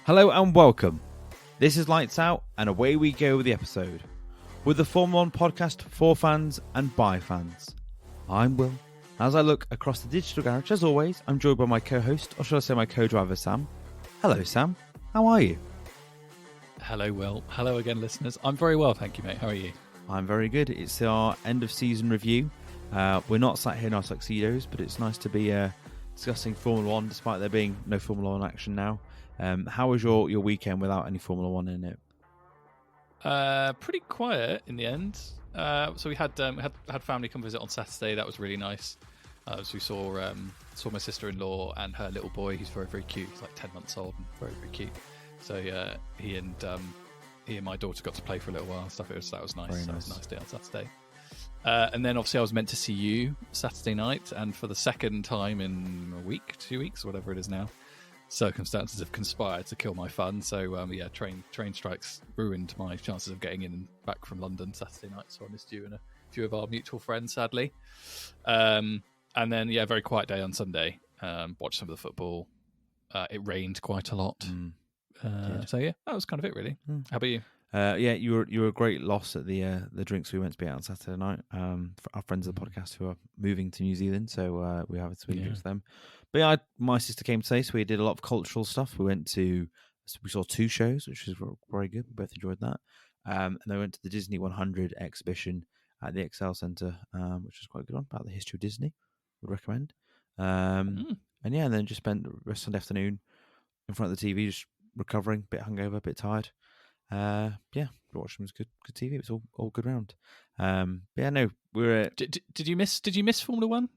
Hello and welcome. This is Lights Out, and away we go with the episode. With the Formula 1 podcast for fans and by fans. I'm Will. As I look across the digital garage, as always, I'm joined by my co-host, or should I say my co-driver, Sam. Hello, Sam. How are you? Hello, Will. Hello again, listeners. I'm very well, thank you, mate. How are you? I'm very good. It's our end of season review. We're not sat here in our tuxedos, but it's nice to be discussing Formula 1, despite there being no Formula 1 action now. How was your weekend without any Formula 1 in it? Pretty quiet in the end. So we had family come visit on Saturday. That was really nice. So we saw my sister-in-law and her little boy. He's very, very cute. He's like 10 months old and very, very cute. So he and my daughter got to play for a little while and stuff. That was nice. Very That nice. was a nice day on Saturday. And then obviously I was meant to see you Saturday night, and for the second time in a week, 2 weeks, whatever it is now, circumstances have conspired to kill my fun. So train strikes ruined my chances of getting in and back from London Saturday night. So I missed you and a few of our mutual friends, sadly. And then very quiet day on Sunday. Watched some of the football. It rained quite a lot. So that was kind of it really. How about you? You were a great loss at the drinks we went to be out on Saturday night. For our friends of the podcast who are moving to New Zealand, so we have a sweet drinks with them. But yeah, my sister came today, so we did a lot of cultural stuff. We saw 2 shows, which was very good. We both enjoyed that. And then we went to the Disney 100 exhibition at the Excel Centre, which was quite a good one, about the history of Disney. Would recommend. And then just spent the rest of the afternoon in front of the TV, just recovering, a bit hungover, a bit tired. Watching was good TV. It was all good round. We were. Did you miss Formula One?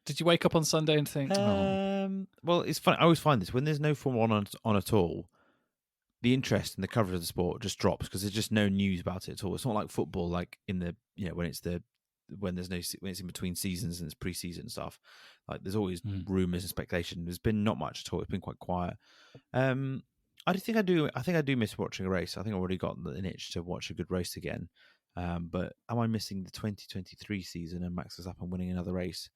Did you wake up on Sunday and think? Well, it's funny. I always find this when there's no Formula 1 on at all. The interest in the coverage of the sport just drops because there's just no news about it at all. It's not like football, like in the when it's in between seasons and it's pre-season stuff. Like there's always rumors and speculation. There's been not much at all. It's been quite quiet. I think I do miss watching a race. I think I've already got an itch to watch a good race again. But am I missing the 2023 season and Max Verstappen winning another race?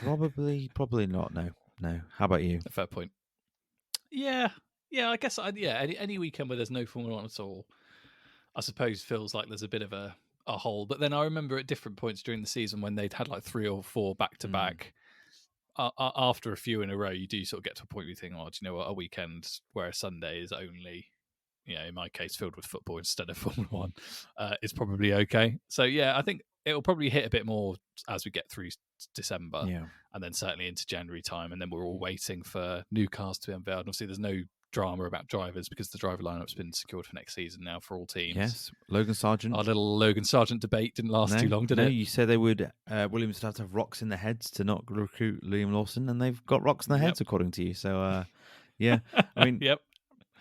Probably not. No. How about you? A fair point. Yeah. I guess any weekend where there's no Formula One at all, I suppose feels like there's a bit of a hole. But then I remember at different points during the season when they'd had like 3 or 4 back to back. After a few in a row, you do sort of get to a point where you think, do you know what? A weekend where a Sunday is only, in my case, filled with football instead of Formula One, is probably okay. So I think it'll probably hit a bit more as we get through December, and then certainly into January time, and then we're all waiting for new cars to be unveiled. And obviously, there's no drama about drivers because the driver lineup's been secured for next season now for all teams. Yes, Logan Sargent. Our little Logan Sargent debate didn't last too long, did it? No, you said they would. Williams would have to have rocks in their heads to not recruit Liam Lawson, and they've got rocks in their heads according to you. So, I mean, yep.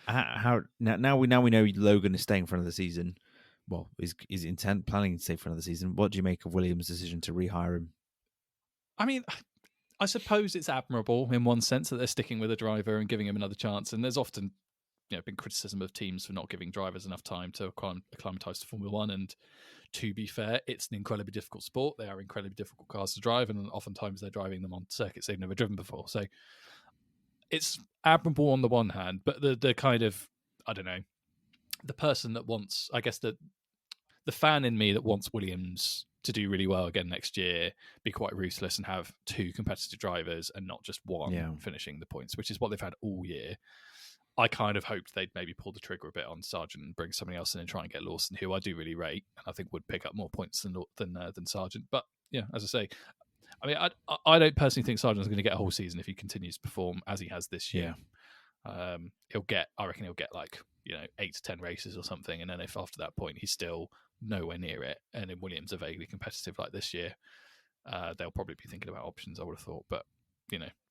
How now we know Logan is staying for another season. Well, is planning to stay for another season. What do you make of Williams' decision to rehire him? I mean, I suppose it's admirable in one sense that they're sticking with a driver and giving him another chance. And there's often been criticism of teams for not giving drivers enough time to acclimatise to Formula One. And to be fair, it's an incredibly difficult sport. They are incredibly difficult cars to drive, and oftentimes they're driving them on circuits they've never driven before. So it's admirable on the one hand, but the kind of, I don't know, the person that wants, I guess the fan in me that wants Williams to do really well again next year, be quite ruthless and have 2 competitive drivers and not just one finishing the points, which is what they've had all year. I kind of hoped they'd maybe pull the trigger a bit on Sargent and bring somebody else in and try and get Lawson, who I do really rate and I think would pick up more points than Sargent. But as I say, I mean, I don't personally think Sargent's going to get a whole season if he continues to perform as he has this year. I reckon he'll get like 8 to 10 races or something, and then if after that point he's still nowhere near it, and in Williams are vaguely competitive like this year, they'll probably be thinking about options, I would have thought. But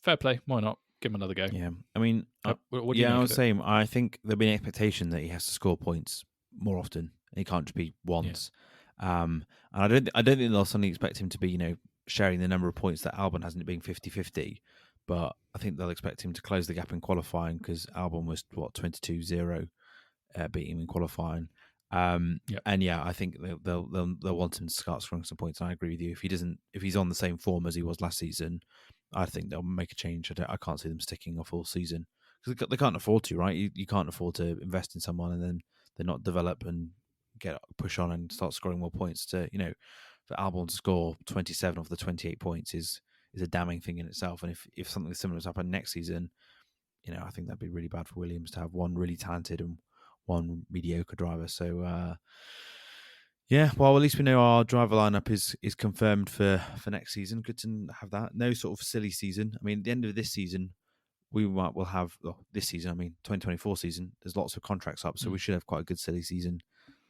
fair play, why not give him another go? I mean, what do you I was saying, I think there'll be an expectation that he has to score points more often. He can't just be once. And I don't think they'll suddenly expect him to be sharing the number of points that Albon hasn't, being 50-50. But I think they'll expect him to close the gap in qualifying because Albon was 22-0, beating him in qualifying. And I think they'll want him to start scoring some points. And I agree with you. If he's on the same form as he was last season, I think they'll make a change. I can't see them sticking a full season because they can't afford to, right? You can't afford to invest in someone and then they not develop and push on and start scoring more points. For Albon to score 27 of the 28 points is a damning thing in itself. And if something similar has happened next season, I think that'd be really bad for Williams to have one really talented and one mediocre driver. So well, at least we know our driver lineup is confirmed for next season. Good to have that. No sort of silly season. I mean, at the end of this season, we'll have this season. I mean, 2024 season. There's lots of contracts up, so we should have quite a good silly season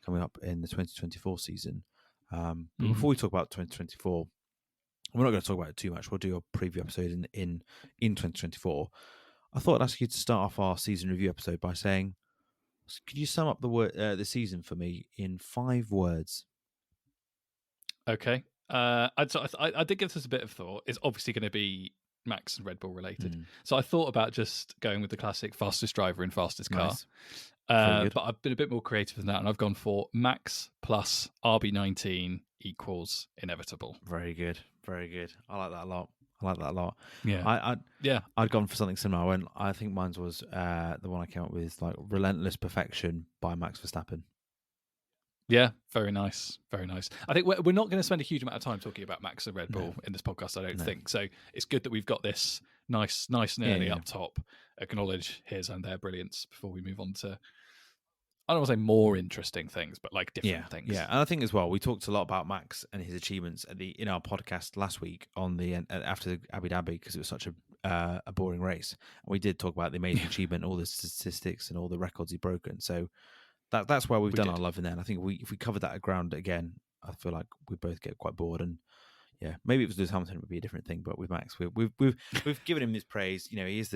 coming up in the 2024 season. But before we talk about 2024, we're not going to talk about it too much. We'll do a preview episode in 2024. I thought I'd ask you to start off our season review episode by saying, could you sum up the season for me in 5 words? Okay. I did give this a bit of thought. It's obviously going to be Max and Red Bull related. So I thought about just going with the classic fastest driver in fastest car. Nice. But I've been a bit more creative than that, and I've gone for Max plus RB19 equals inevitable. Very good. Very good. I like that a lot. Yeah. I'd gone for something similar. I think mine was the one I came up with, like relentless perfection by Max Verstappen. Yeah, very nice. Very nice. I think we're not going to spend a huge amount of time talking about Max and Red Bull in this podcast, I don't think. So it's good that we've got this nice and early up top, acknowledge his and their brilliance before we move on to, I don't want to say more interesting things, but like different things. Yeah, and I think as well, we talked a lot about Max and his achievements in our podcast last week on after Abu Dhabi, because it was such a boring race. And we did talk about the amazing achievement, all the statistics and all the records he's broken. So that's where we've done our love in there. And I think if we covered that ground again, I feel like we both get quite bored. And yeah, maybe if it was Lewis Hamilton, it would be a different thing. But with Max, we've given him his praise. He's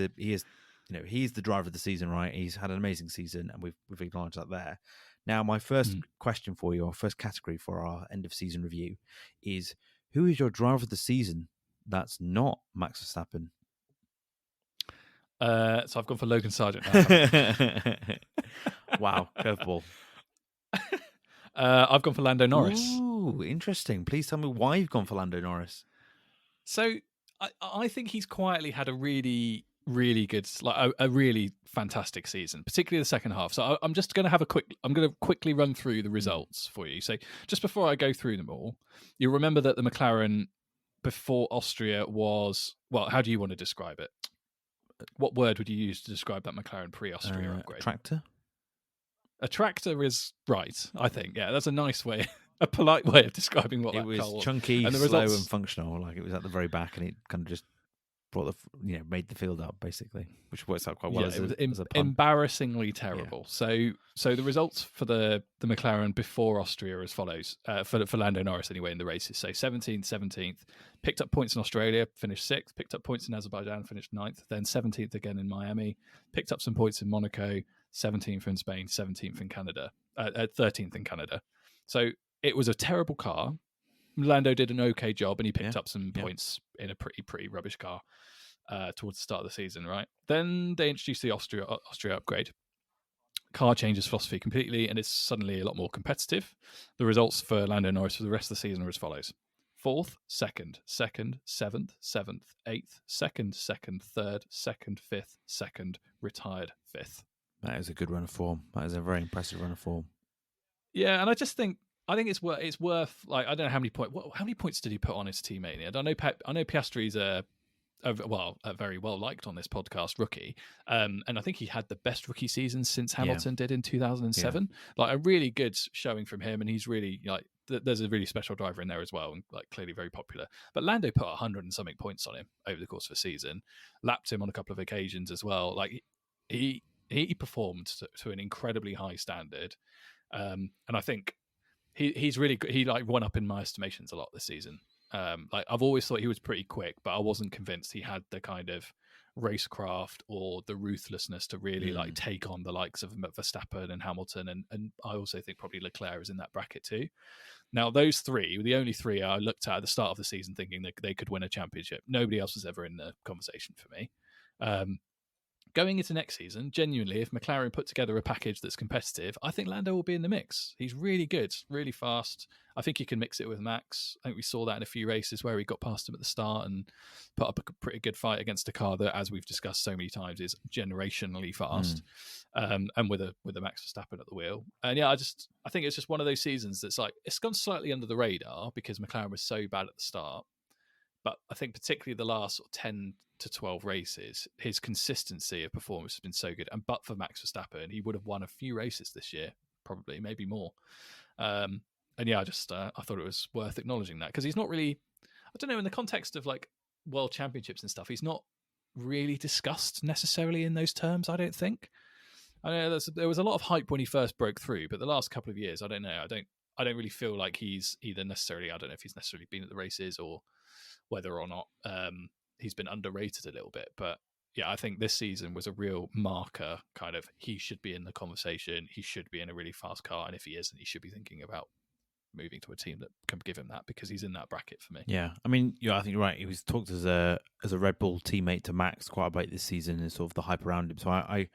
the driver of the season, right? He's had an amazing season, and we've acknowledged that there. Now, my first question for you, our first category for our end of season review, is who is your driver of the season that's not Max Verstappen? So I've gone for Logan Sargent now. Wow, curveball. I've gone for Lando Norris. Ooh, interesting. Please tell me why you've gone for Lando Norris. So I think he's quietly had a really, really good, like a really fantastic season, particularly the second half. So I'm just going to quickly run through the results for you. So just before I go through them all, you'll remember that the McLaren before Austria was, well, how do you want to describe it? What word would you use to describe that McLaren pre-Austria upgrade? Tractor? A tractor is right, I think. Yeah, that's a nice way, a polite way of describing what it that car was. Chunky, and the slow, results, and functional. Like it was at the very back, and it kind of just brought made the field up basically, which works out quite well. Yeah, it was embarrassingly terrible. Yeah. So the results for the McLaren before Austria are as follows, for Lando Norris anyway in the races. So 17th, 17th, picked up points in Australia, finished 6th, picked up points in Azerbaijan, finished 9th, then 17th again in Miami, picked up some points in Monaco, 17th in Spain, 17th in Canada, 13th in Canada. So it was a terrible car. Lando did an okay job, and he picked up some points in a pretty rubbish car towards the start of the season, right? Then they introduced the Austria upgrade. Car changes philosophy completely, and it's suddenly a lot more competitive. The results for Lando Norris for the rest of the season are as follows: 4th, 2nd, 2nd, 7th, 7th, 8th, 2nd, 2nd, 3rd, 2nd, 5th, 2nd, retired 5th. That is a good run of form. That is a very impressive run of form. Yeah, and I think it's worth, like, I don't know how many points did he put on his teammate? I know Piastri's a very well liked on this podcast rookie, and I think he had the best rookie season since Hamilton did in 2007. Like a really good showing from him, and he's really like there's a really special driver in there as well, and like clearly very popular. But Lando put 100 and something points on him over the course of the season, lapped him on a couple of occasions as well. Like he performed to an incredibly high standard, and I think he's really good. He like won up in my estimations a lot this season. Like I've always thought he was pretty quick, but I wasn't convinced he had the kind of racecraft or the ruthlessness to really like take on the likes of Verstappen and Hamilton, and I also think probably Leclerc is in that bracket too. Now those three were the only three I looked at the start of the season thinking that they could win a championship. Nobody else was ever in the conversation for me. going into next season, genuinely, if McLaren put together a package that's competitive, I think Lando will be in the mix. He's really good, really fast. I think he can mix it with Max. I think we saw that in a few races where he got past him at the start and put up a pretty good fight against a car that, as we've discussed so many times, is generationally fast. And with a Max Verstappen at the wheel. And yeah, I think it's just one of those seasons that's like, it's gone slightly under the radar because McLaren was so bad at the start. But I think particularly the last 10 to 12 races, his consistency of performance has been so good. And but for Max Verstappen, he would have won a few races this year, probably, maybe more. And yeah, I thought it was worth acknowledging that because he's not really, I don't know, in the context of like world championships and stuff, he's not really discussed necessarily in those terms, I don't think. I know there was a lot of hype when he first broke through, but the last couple of years, I don't know. I don't really feel like he's either necessarily, I don't know if he's necessarily been at the races or whether or not he's been underrated a little bit. But yeah, I think this season was a real marker, kind of, he should be in the conversation. He should be in a really fast car. And if he isn't, he should be thinking about moving to a team that can give him that because he's in that bracket for me. Yeah, I mean, I think you're right. He was talked as a Red Bull teammate to Max quite a bit this season, and sort of the hype around him. So I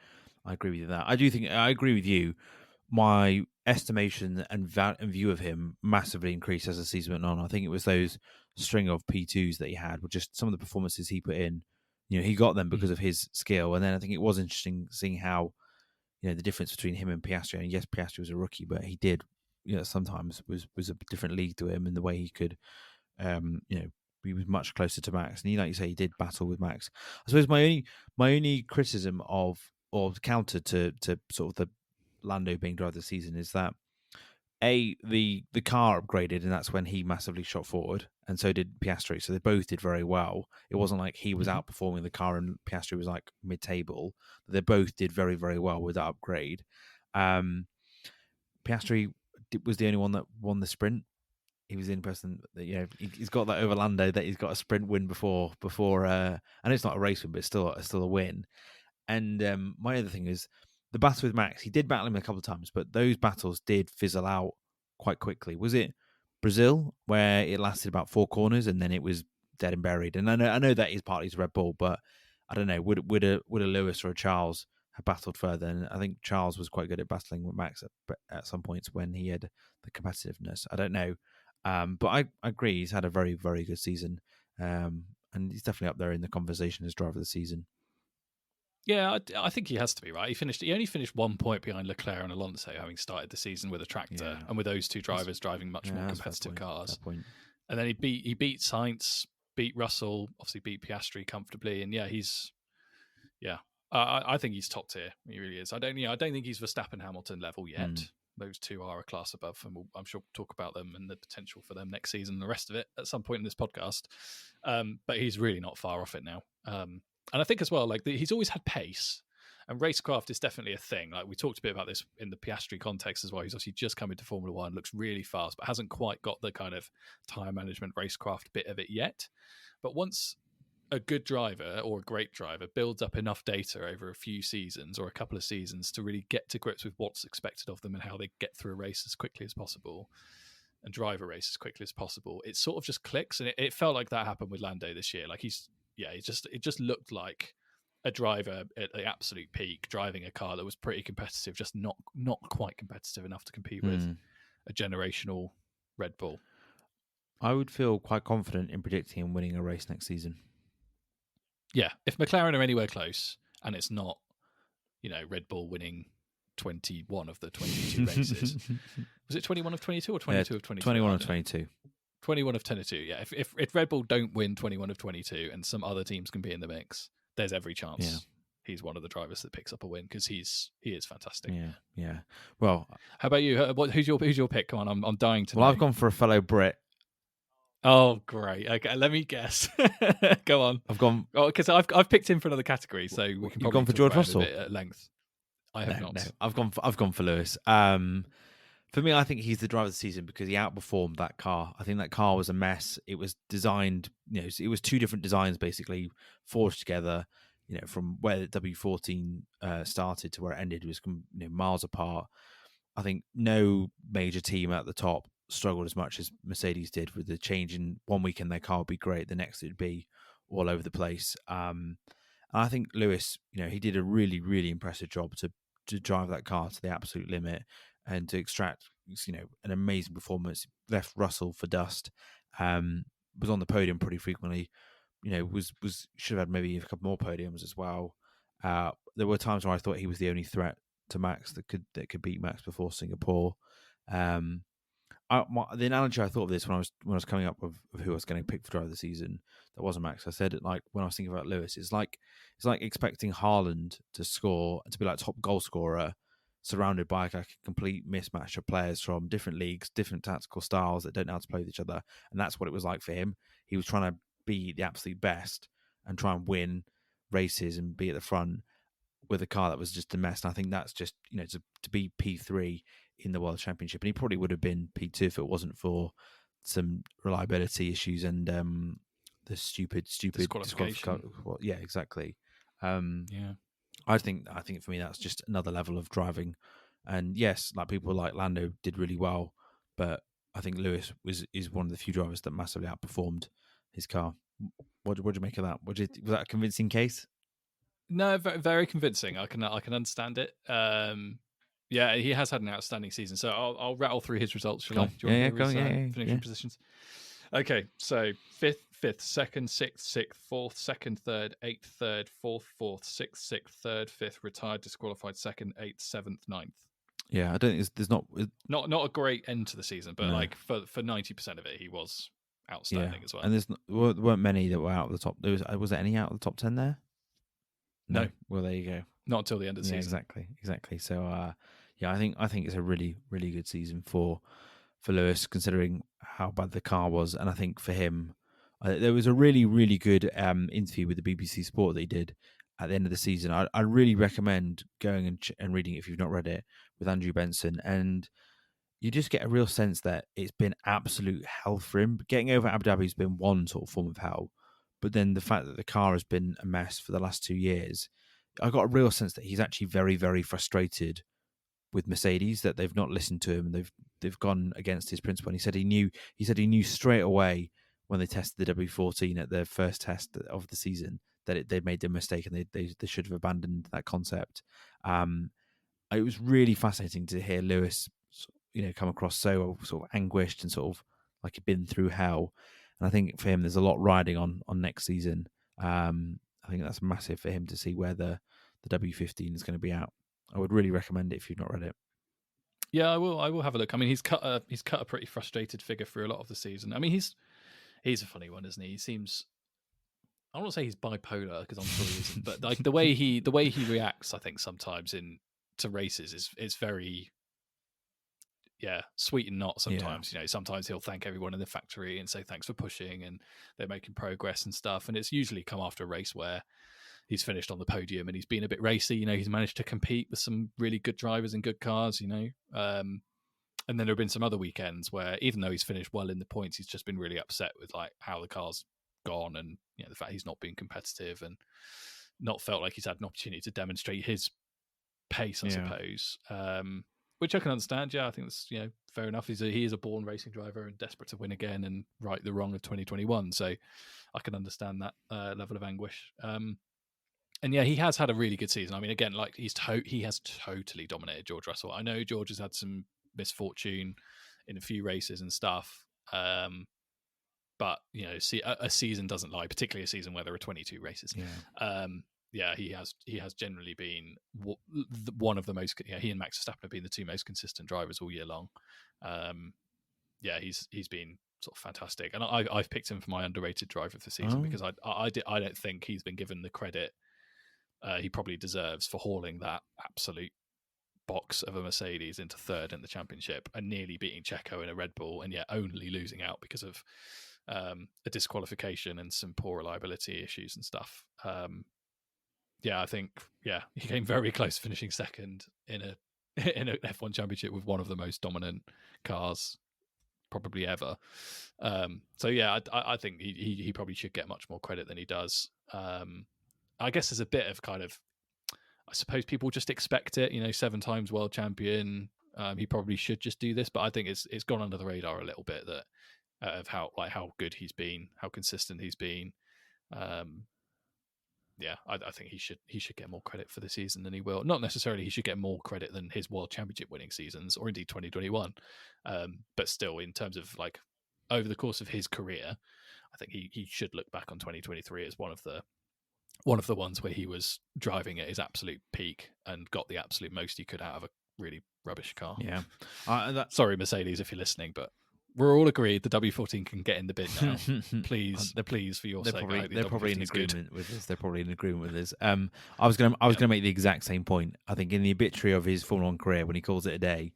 agree with you that. I do think I agree with you. My estimation and view of him massively increased as the season went on. I think it was those string of P2s that he had, were just some of the performances he put in. He got them because of his skill, and then I think it was interesting seeing how the difference between him and Piastri. And yes, Piastri was a rookie, but he did sometimes was a different league to him in the way he could he was much closer to Max, and like you say, he did battle with Max. I suppose my only criticism of or counter to sort of the Lando being driver of the season is that the car upgraded, and that's when he massively shot forward, and so did Piastri. So they both did very well. It wasn't like he was outperforming the car and Piastri was like mid-table. They both did very, very well with that upgrade. Piastri was the only one that won the sprint. He was the only person that he's got that over Lando, that he's got a sprint win before and it's not a race win, but it's still a win. And my other thing is the battle with Max. He did battle him a couple of times, but those battles did fizzle out quite quickly. Was it Brazil where it lasted about 4 corners and then it was dead and buried? And I know that is partly to Red Bull, but I don't know. Would a Lewis or a Charles have battled further? And I think Charles was quite good at battling with Max at some points when he had the competitiveness. I don't know. But I agree. He's had a very, very good season. And he's definitely up there in the conversation as driver of the season. Yeah, I think he has to be, right. He only finished 1 point behind Leclerc and Alonso, having started the season with a tractor, and with those two drivers driving much more competitive cars. And then he beat Sainz, beat Russell, obviously beat Piastri comfortably, and I think he's top tier. He really is. I don't think he's Verstappen Hamilton level yet. Those two are a class above, and I'm sure we'll talk about them and the potential for them next season and the rest of it at some point in this podcast. But he's really not far off it now. And I think as well, like he's always had pace, and racecraft is definitely a thing. Like we talked a bit about this in the Piastri context as well. He's obviously just come into Formula One, looks really fast, but hasn't quite got the kind of tyre management racecraft bit of it yet. But once a good driver or a great driver builds up enough data over a few seasons or a couple of seasons to really get to grips with what's expected of them and how they get through a race as quickly as possible and drive a race as quickly as possible, it sort of just clicks. And it felt like that happened with Lando this year. Like it just looked like a driver at the absolute peak driving a car that was pretty competitive, just not quite competitive enough to compete with a generational Red Bull. I would feel quite confident in predicting him winning a race next season. Yeah, if McLaren are anywhere close, and it's not, Red Bull winning 21 of the 22 races. Was it 21 of 22 or 22 of 22? 21 of 22. 21 of 22, yeah. If Red Bull don't win 21 of 22 and some other teams can be in the mix, there's every chance he's one of the drivers that picks up a win because he is fantastic. Yeah. Well, how about you? Who's your pick? Come on, I'm dying to know. Well, I've gone for a fellow Brit. Oh, great. Okay, let me guess. Go on. I've gone because I've picked him for another category, so we can. You've gone for George Russell at length. I have not. No, I've gone for Lewis. For me, I think he's the driver of the season because he outperformed that car. I think that car was a mess. It was designed, it was 2 different designs basically forged together. From where the W14 started to where it ended was miles apart. I think no major team at the top struggled as much as Mercedes did with the change in one weekend. Their car would be great, the next it'd be all over the place. And And I think Lewis, he did a really, really impressive job to drive that car to the absolute limit and to extract, an amazing performance. Left Russell for dust. Was on the podium pretty frequently. Was should have had maybe a couple more podiums as well. There were times where I thought he was the only threat to Max that could beat Max before Singapore. Um, the analogy I thought of this when I was coming up with who I was going to pick for driver of the season, that wasn't Max. I said it like when I was thinking about Lewis. It's like expecting Haaland to score and to be like top goal scorer, surrounded by like a complete mismatch of players from different leagues, different tactical styles that don't know how to play with each other, and that's what it was like for him. He was trying to be the absolute best and try and win races and be at the front with a car that was just a mess. And I think that's just, to be P3 in the World Championship. And he probably would have been P2 if it wasn't for some reliability issues and the stupid Disqualification. Yeah, exactly. Um, Yeah. I think for me that's just another level of driving. And yes, like people like Lando did really well, but I think Lewis is one of the few drivers that massively outperformed his car. What do you make of that? Was that a convincing case? No, very, very convincing. I can understand it. Yeah, he has had an outstanding season. So I'll rattle through his results. Shall Go I? on. Do you want to hear Go his on. finishing positions? Okay, so fifth, second, sixth, fourth, second, third, eighth, third, fourth, sixth, third, fifth, retired, disqualified, second, eighth, seventh, ninth. Yeah, I don't think there's not Not a great end to the season, but no. like for 90% of it, he was outstanding as well. And there weren't many that were out of the top. Was there any out of the top 10 there? No. Well, there you go. Not until the end of the season. Exactly. So, I think it's a really, really good season for Lewis, considering how bad the car was, and I think for him, there was a really, really good interview with the BBC Sport that he did at the end of the season. I really recommend going and reading it if you've not read it, with Andrew Benson, and you just get a real sense that it's been absolute hell for him. Getting over Abu Dhabi has been one sort of form of hell, but then the fact that the car has been a mess for the last 2 years, I got a real sense that he's actually very, very frustrated with Mercedes, that they've not listened to him and they've gone against his principle. And he said he knew straight away when they tested the W14 at their first test of the season that they made a mistake and they should have abandoned that concept. It was really fascinating to hear Lewis, come across so sort of anguished and sort of like he'd been through hell. And I think for him, there's a lot riding on next season. I think that's massive for him to see where the W15 is going to be out. I would really recommend it if you've not read it. Yeah, I will have a look. I mean, he's cut a pretty frustrated figure through a lot of the season. I mean, he's a funny one, isn't he? He seems, I don't want to say he's bipolar because I'm sure he isn't, but like the way he reacts, I think sometimes to races is very sweet and not sometimes. Sometimes he'll thank everyone in the factory and say thanks for pushing and they're making progress and stuff. And it's usually come after a race where he's finished on the podium and he's been a bit racy. He's managed to compete with some really good drivers and good cars. And then there have been some other weekends where even though he's finished well in the points, he's just been really upset with like how the car's gone and the fact he's not been competitive and not felt like he's had an opportunity to demonstrate his pace, I suppose. Which I can understand. Yeah, I think that's fair enough. He is a born racing driver and desperate to win again and right the wrong of 2021. So I can understand that level of anguish. And yeah, he has had a really good season. I mean, again, like he has totally dominated George Russell. I know George has had some misfortune in a few races and stuff, but a season doesn't lie, particularly a season where there are 22 races. He has generally been one of the most. He and Max Verstappen have been the two most consistent drivers all year long. He's been sort of fantastic, and I've picked him for my underrated driver of the season because I don't think he's been given the credit he probably deserves for hauling that absolute box of a Mercedes into third in the championship and nearly beating Checo in a Red Bull, and yet only losing out because of a disqualification and some poor reliability issues and stuff. I think he came very close to finishing second in a F1 championship with one of the most dominant cars probably ever. I think he probably should get much more credit than he does. I guess there's a bit of kind of, I suppose people just expect it. 7 times world champion. He probably should just do this, but I think it's gone under the radar a little bit that of how good he's been, how consistent he's been. yeah, I think he should get more credit for the season than he will. Not necessarily he should get more credit than his World Championship winning seasons, or indeed 2021. But still, in terms of like over the course of his career, I think he should look back on 2023 as one of the ones where he was driving at his absolute peak and got the absolute most he could out of a really rubbish car. Yeah. Sorry, Mercedes, if you're listening, but we're all agreed the W14 can get in the bin now. Please, please, for your sake, they're probably in agreement good. with this. They're probably in agreement with this. I was gonna make the exact same point. I think in the obituary of his Formula One career, when he calls it a day,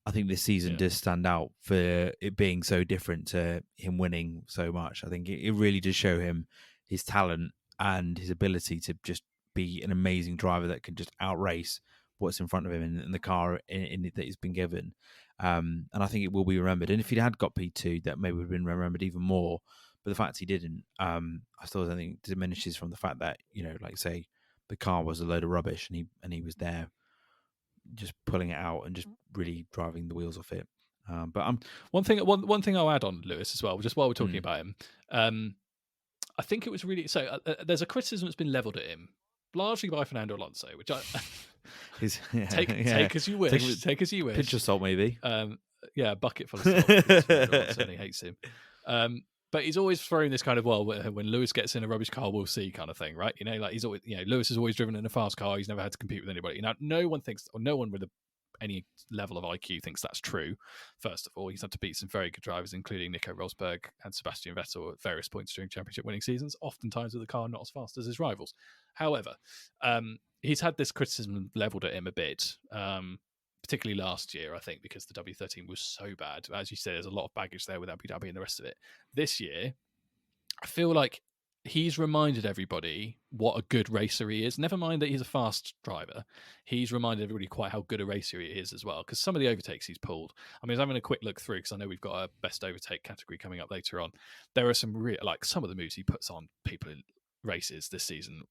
I think this season does stand out for it being so different to him winning so much. I think it really does show him his talent and his ability to just be an amazing driver that can just outrace what's in front of him in the car that he's been given. And I think it will be remembered. And if he had got P2, that maybe would have been remembered even more. But the fact he didn't, I still don't think diminishes from the fact that, like say, the car was a load of rubbish and he was there just pulling it out and just really driving the wheels off it. But one thing I'll add on Lewis as well, just while we're talking about him. I think it was really there's a criticism that's been leveled at him, largely by Fernando Alonso, which I take as you wish. Take as you wish. Pinch of salt, maybe. A bucket full of salt. Fernando Alonso hates him. But he's always throwing this kind of, well, when Lewis gets in a rubbish car, we'll see kind of thing, right? Like he's always, Lewis has always driven in a fast car. He's never had to compete with anybody. Now, no one with any level of IQ thinks that's true. First of all, he's had to beat some very good drivers, including Nico Rosberg and Sebastian Vettel at various points during championship winning seasons, oftentimes with a car not as fast as his rivals. However, he's had this criticism leveled at him a bit, particularly last year, I think, because the W13 was so bad. As you said, there's a lot of baggage there with Abu Dhabi and the rest of it. This year, I feel like he's reminded everybody what a good racer he is. Never mind that he's a fast driver. He's reminded everybody quite how good a racer he is as well, because some of the overtakes he's pulled. I mean, I was having a quick look through because I know we've got a best overtake category coming up later on. There are some some of the moves he puts on people in races this season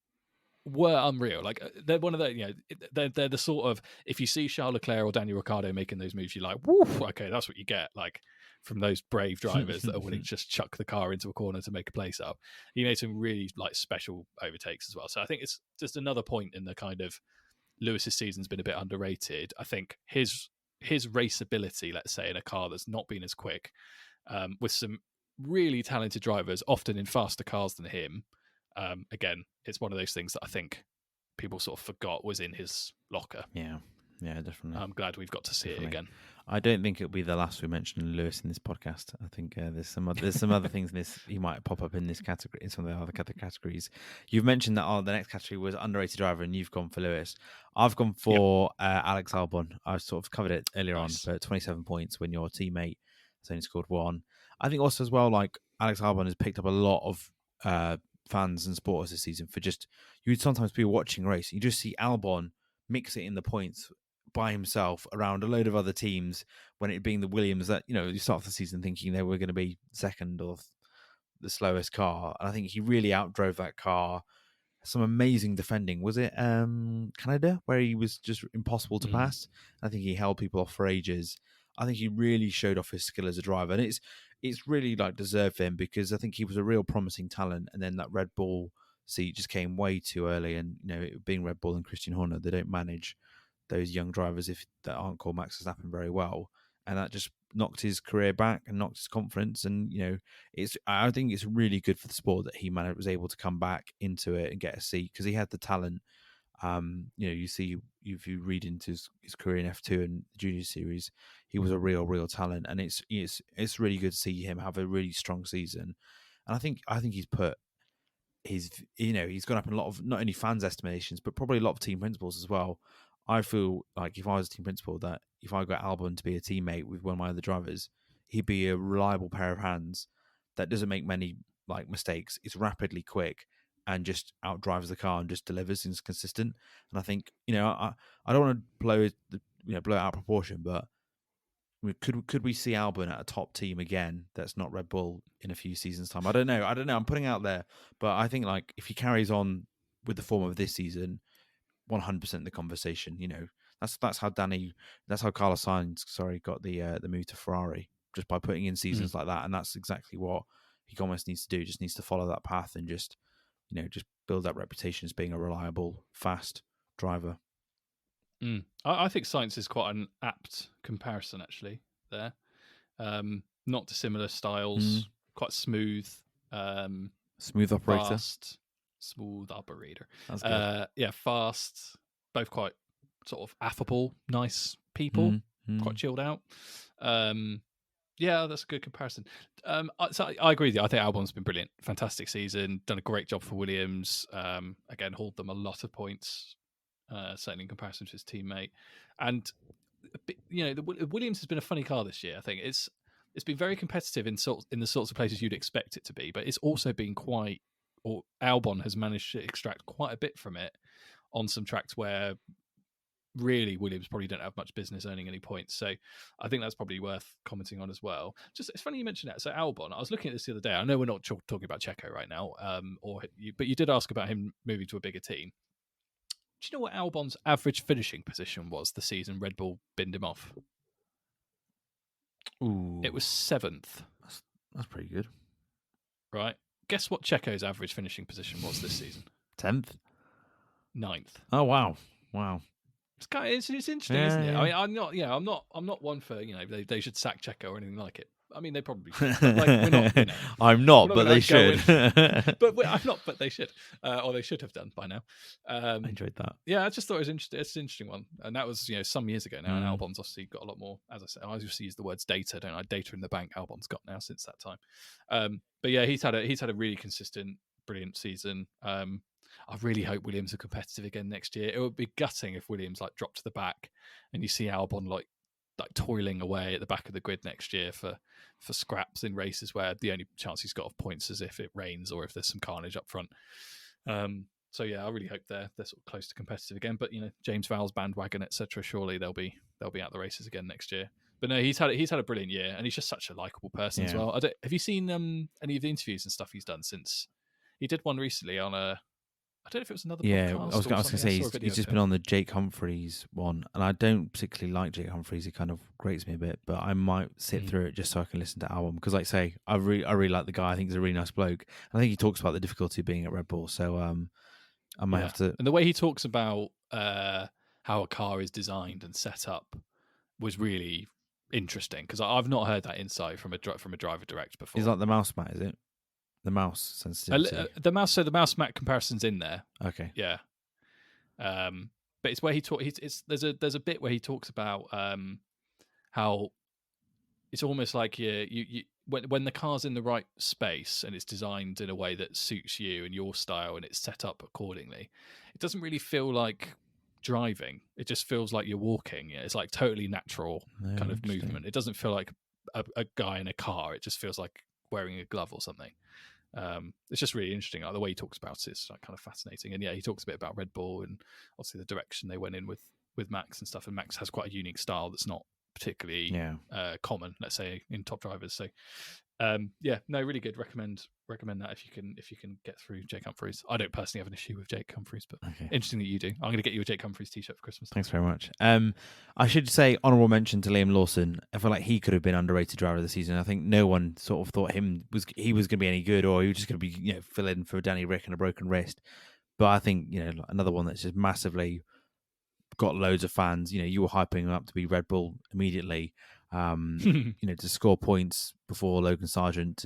were unreal. Like they're one of the, they're the sort of, if you see Charles Leclerc or Daniel Ricciardo making those moves, you're like, woof, okay, that's what you get. Like from those brave drivers that are willing to just chuck the car into a corner to make a place up. He made some really special overtakes as well. So I think it's just another point in the kind of Lewis's season's been a bit underrated. I think his race ability, let's say, in a car that's not been as quick, with some really talented drivers, often in faster cars than him. Again, it's one of those things that I think people sort of forgot was in his locker. Yeah, definitely. I'm glad we've got to see it again. I don't think it'll be the last we mention Lewis in this podcast. I think there's some other things in this he might pop up in this category, in some of the other categories. You've mentioned that the next category was underrated driver, and you've gone for Lewis. I've gone for Alex Albon. I sort of covered it earlier on, but 27 points when your teammate has only scored 1. I think also as well, like Alex Albon has picked up a lot of fans and supporters this season for just, you would sometimes be watching a race, you just see Albon mix it in the points by himself around a load of other teams, when it being the Williams that, you start off the season thinking they were going to be second or the slowest car. And I think he really outdrove that car. Some amazing defending. Was it Canada, where he was just impossible to pass? I think he held people off for ages. I think he really showed off his skill as a driver. And it's really deserved for him, because I think he was a real promising talent. And then that Red Bull seat just came way too early. And, being Red Bull and Christian Horner, they don't manage those young drivers that aren't called Max Verstappen very well, and that just knocked his career back and knocked his confidence. And I think it's really good for the sport that he was able to come back into it and get a seat, because he had the talent. You see, if you read into his career in F2 and the junior series, he was a real talent, and it's really good to see him have a really strong season. And I think he's put he's gone up in a lot of not only fans' estimations, but probably a lot of team principals as well. I feel like if I was a team principal, that if I got Albon to be a teammate with one of my other drivers, he'd be a reliable pair of hands that doesn't make many mistakes. It's rapidly quick and just outdrives the car and just delivers and is consistent. And I think I don't want to blow it out of proportion, but could we see Albon at a top team again that's not Red Bull in a few seasons' time? I don't know. I'm putting out there, but I think if he carries on with the form of this season, 100% the conversation. That's how Carlos Sainz, got the move to Ferrari, just by putting in seasons like that. And that's exactly what he almost needs to do. Just needs to follow that path and just just build that reputation as being a reliable, fast driver. I think Sainz is quite an apt comparison, actually, there. Not dissimilar styles, quite smooth, smooth operator. fast, smooth operator. That's good. Fast, both quite sort of affable, nice people, quite chilled out. That's a good comparison. I agree with you. I think Albon's been brilliant. Fantastic season. Done a great job for Williams. Again, hauled them a lot of points, certainly in comparison to his teammate. And, Williams has been a funny car this year. I think it's been very competitive in the sorts of places you'd expect it to be, but it's also been Albon has managed to extract quite a bit from it on some tracks where really Williams probably don't have much business earning any points. So I think that's probably worth commenting on as well. Just, it's funny you mentioned that. So Albon, I was looking at this the other day. I know we're not talking about Checo right now, but you did ask about him moving to a bigger team. Do you know what Albon's average finishing position was the season Red Bull binned him off? Ooh, it was 7th. That's pretty good. Right. Guess what Checo's average finishing position was this season? 10th? 9th. Oh, wow. It's interesting, isn't it? I mean, I'm not one for they should sack Checo or anything like it. I mean, they probably should. But we're not. I'm not, but they should. I'm not, but they should, or they should have done by now. I enjoyed that. Yeah, I just thought it was interesting. It's an interesting one, and that was some years ago now. And Albon's obviously got a lot more. As I said, I just use the words data, don't I? Data in the bank. Albon's got now since that time. But yeah, he's had a really consistent, brilliant season. I really hope Williams are competitive again next year. It would be gutting if Williams dropped to the back, and you see Albon like toiling away at the back of the grid next year for scraps in races where the only chance he's got of points is if it rains or if there's some carnage up front. So yeah, I really hope they're sort of close to competitive again. But James Vowles bandwagon, etc. Surely they'll be at the races again next year. But no, he's had a brilliant year, and he's just such a likable person as well. Have you seen any of the interviews and stuff he's done since? He did one recently on a. I don't know if it was another podcast. Yeah, I was going to say he's just been on the Jake Humphries one, and I don't particularly like Jake Humphries. He kind of grates me a bit, but I might sit through it just so I can listen to Albon, because, like I say, I really like the guy. I think he's a really nice bloke. I think he talks about the difficulty of being at Red Bull, so I might have to. And the way he talks about how a car is designed and set up was really interesting, because I've not heard that insight from a driver direct before. Is that the mouse mat? Is it? The mouse sensitivity. The mouse mat comparison's in there. Okay. Yeah. But it's where there's a bit where he talks about how it's almost like you when the car's in the right space and it's designed in a way that suits you and your style and it's set up accordingly, it doesn't really feel like driving. It just feels like you're walking. It's like totally natural kind of movement. It doesn't feel like a guy in a car. It just feels like wearing a glove or something. It's just really interesting. The way he talks about it is kind of fascinating. And yeah, he talks a bit about Red Bull and obviously the direction they went in with Max and stuff. And Max has quite a unique style that's not particularly common, let's say, in top drivers. So really good. Recommend that if you can get through Jake Humphries. I don't personally have an issue with Jake Humphries, but interesting that you do. I'm going to get you a Jake Humphries t-shirt for Christmas. Thanks very much. I should say honourable mention to Liam Lawson. I feel like he could have been underrated driver of the season. I think no one sort of thought he was going to be any good, or he was just going to be fill in for Danny Rick and a broken wrist. But I think another one that's just massively got loads of fans. You were hyping him up to be Red Bull immediately. To score points before Logan Sargent,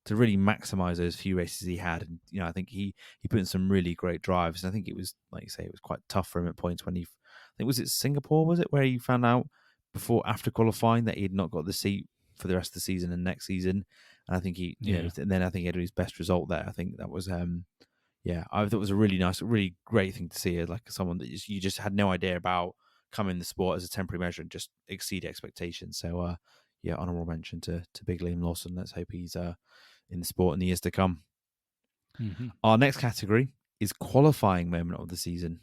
to really maximise those few races he had. And I think he put in some really great drives. And I think it was, like you say, it was quite tough for him at points when I think, was it Singapore, was it, where he found out after qualifying that he had not got the seat for the rest of the season and next season. And I think and then I think he had his best result there. I think that was I thought it was a really nice, really great thing to see, like someone that you just had no idea about come in the sport as a temporary measure and just exceed expectations. So honourable mention to big Liam Lawson. Let's hope he's in the sport in the years to come. Mm-hmm. Our next category is qualifying moment of the season.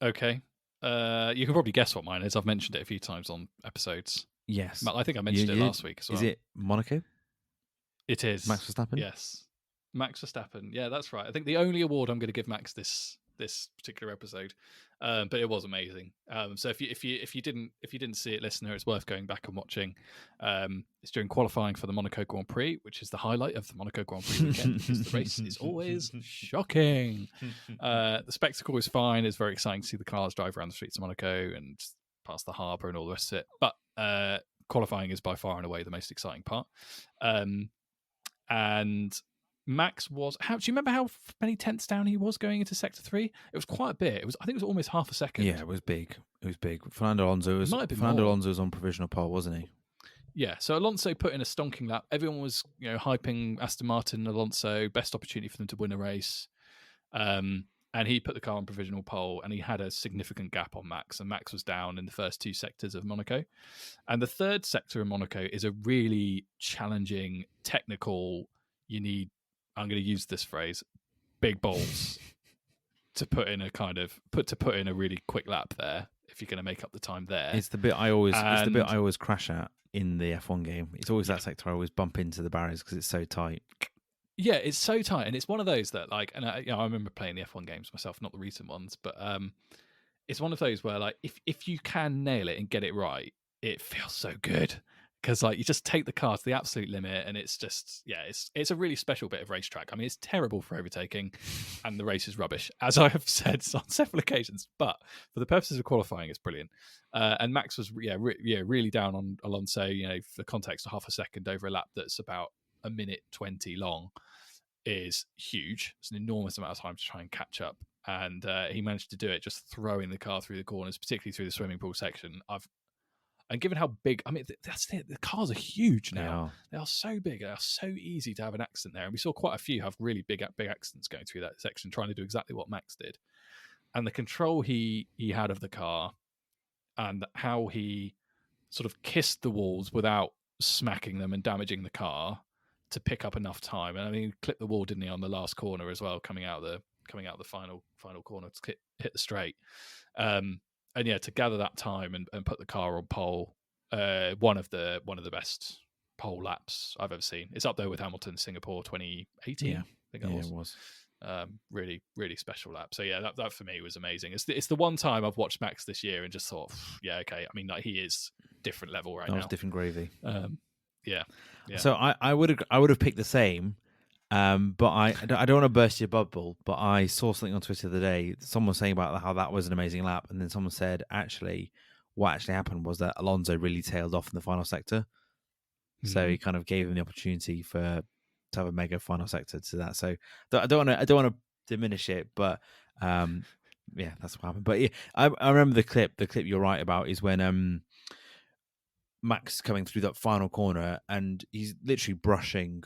Okay. You can probably guess what mine is. I've mentioned it a few times on episodes. Yes. I think I mentioned it last week as well. Is it Monaco? It is. Max Verstappen? Yes. Max Verstappen. Yeah, that's right. I think the only award I'm going to give Max this particular episode But it was amazing. So if you didn't see it, listener, it's worth going back and watching. It's during qualifying for the Monaco Grand Prix, which is the highlight of the Monaco Grand Prix weekend because the race is always shocking. The spectacle is fine. It's very exciting to see the cars drive around the streets of Monaco and past the harbour and all the rest of it. But qualifying is by far and away the most exciting part. And Max was. Do you remember how many tenths down he was going into sector 3? It was quite a bit. I think it was almost half a second. Yeah, it was big. It was big. Fernando Alonso was on provisional pole, wasn't he? Yeah, so Alonso put in a stonking lap. Everyone was, hyping Aston Martin, Alonso, best opportunity for them to win a race. And he put the car on provisional pole, and he had a significant gap on Max, and Max was down in the first two sectors of Monaco. And the third sector in Monaco is a really challenging, technical, I'm going to use this phrase, big balls to put in a really quick lap there if you're going to make up the time there. It's the bit I always crash at in the F1 game. It's always that sector I always bump into the barriers because it's so tight. Yeah, it's so tight, and it's one of those that and I remember playing the F1 games myself, not the recent ones, but it's one of those where if you can nail it and get it right, it feels so good because you just take the car to the absolute limit, and it's just it's a really special bit of racetrack. I mean, it's terrible for overtaking, and the race is rubbish, as I have said on several occasions. But for the purposes of qualifying, it's brilliant. And Max was really down on Alonso. For context, a half a second over a lap that's about a minute 20 long is huge. It's an enormous amount of time to try and catch up, and he managed to do it just throwing the car through the corners, particularly through the swimming pool section. And given how big, I mean, that's it. The cars are huge now. They are so big. They are so easy to have an accident there. And we saw quite a few have really big accidents going through that section, trying to do exactly what Max did. And the control he had of the car, and how he sort of kissed the walls without smacking them and damaging the car to pick up enough time. And I mean, he clipped the wall, didn't he, on the last corner as well, coming out the final corner to hit the straight. And yeah, to gather that time and put the car on pole, one of the best pole laps I've ever seen. It's up there with Hamilton, Singapore 2018. Yeah. I think that was. It was. Really, really special lap. So yeah, that for me was amazing. It's the one time I've watched Max this year and just thought, yeah, okay. I mean, he is different level right now. That was different gravy. Yeah. So I would have picked the same, but I don't want to burst your bubble. But I saw something on Twitter the other day. Someone was saying about how that was an amazing lap, and then someone said what actually happened was that Alonso really tailed off in the final sector. So he kind of gave him the opportunity to have a mega final sector to that. So I don't want to diminish it, but yeah, that's what happened. But yeah, I remember the clip. The clip you're right about is when Max is coming through that final corner and he's literally brushing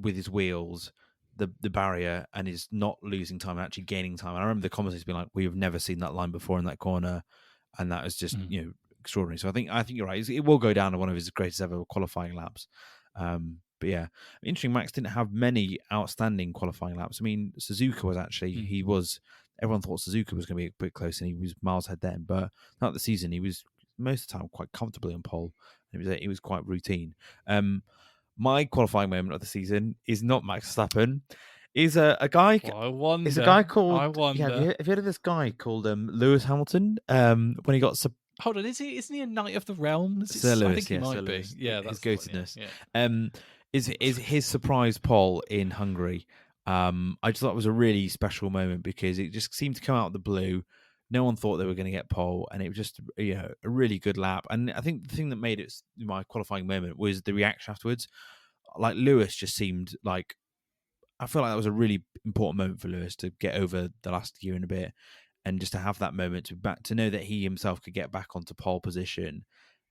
with his wheels the barrier and is not losing time and actually gaining time. And I remember the commentators being like, "We've never seen that line before in that corner," and that was just extraordinary. So I think you're right. It will go down to one of his greatest ever qualifying laps. But yeah, interesting. Max didn't have many outstanding qualifying laps. I mean, Suzuka was actually everyone thought Suzuka was going to be a bit close, and he was miles ahead then. But throughout the season, he was most of the time quite comfortably on pole. It was quite routine. My qualifying moment of the season is not Max Verstappen. Is a guy. Well, I wonder. It's a guy called. I wonder. Yeah, have you heard of this guy called Lewis Hamilton? When he got. Hold on, isn't he a Knight of the Realm? Sir Lewis, I think he might be. Lewis. Yeah, his that's goatedness. Yeah. Is his surprise pole in Hungary. I just thought it was a really special moment because it just seemed to come out of the blue. No one thought they were going to get pole, and it was just a really good lap. And I think the thing that made it my qualifying moment was the reaction afterwards. Like Lewis just seemed like, I feel like that was a really important moment for Lewis to get over the last year and a bit, and just to have that moment to know that he himself could get back onto pole position.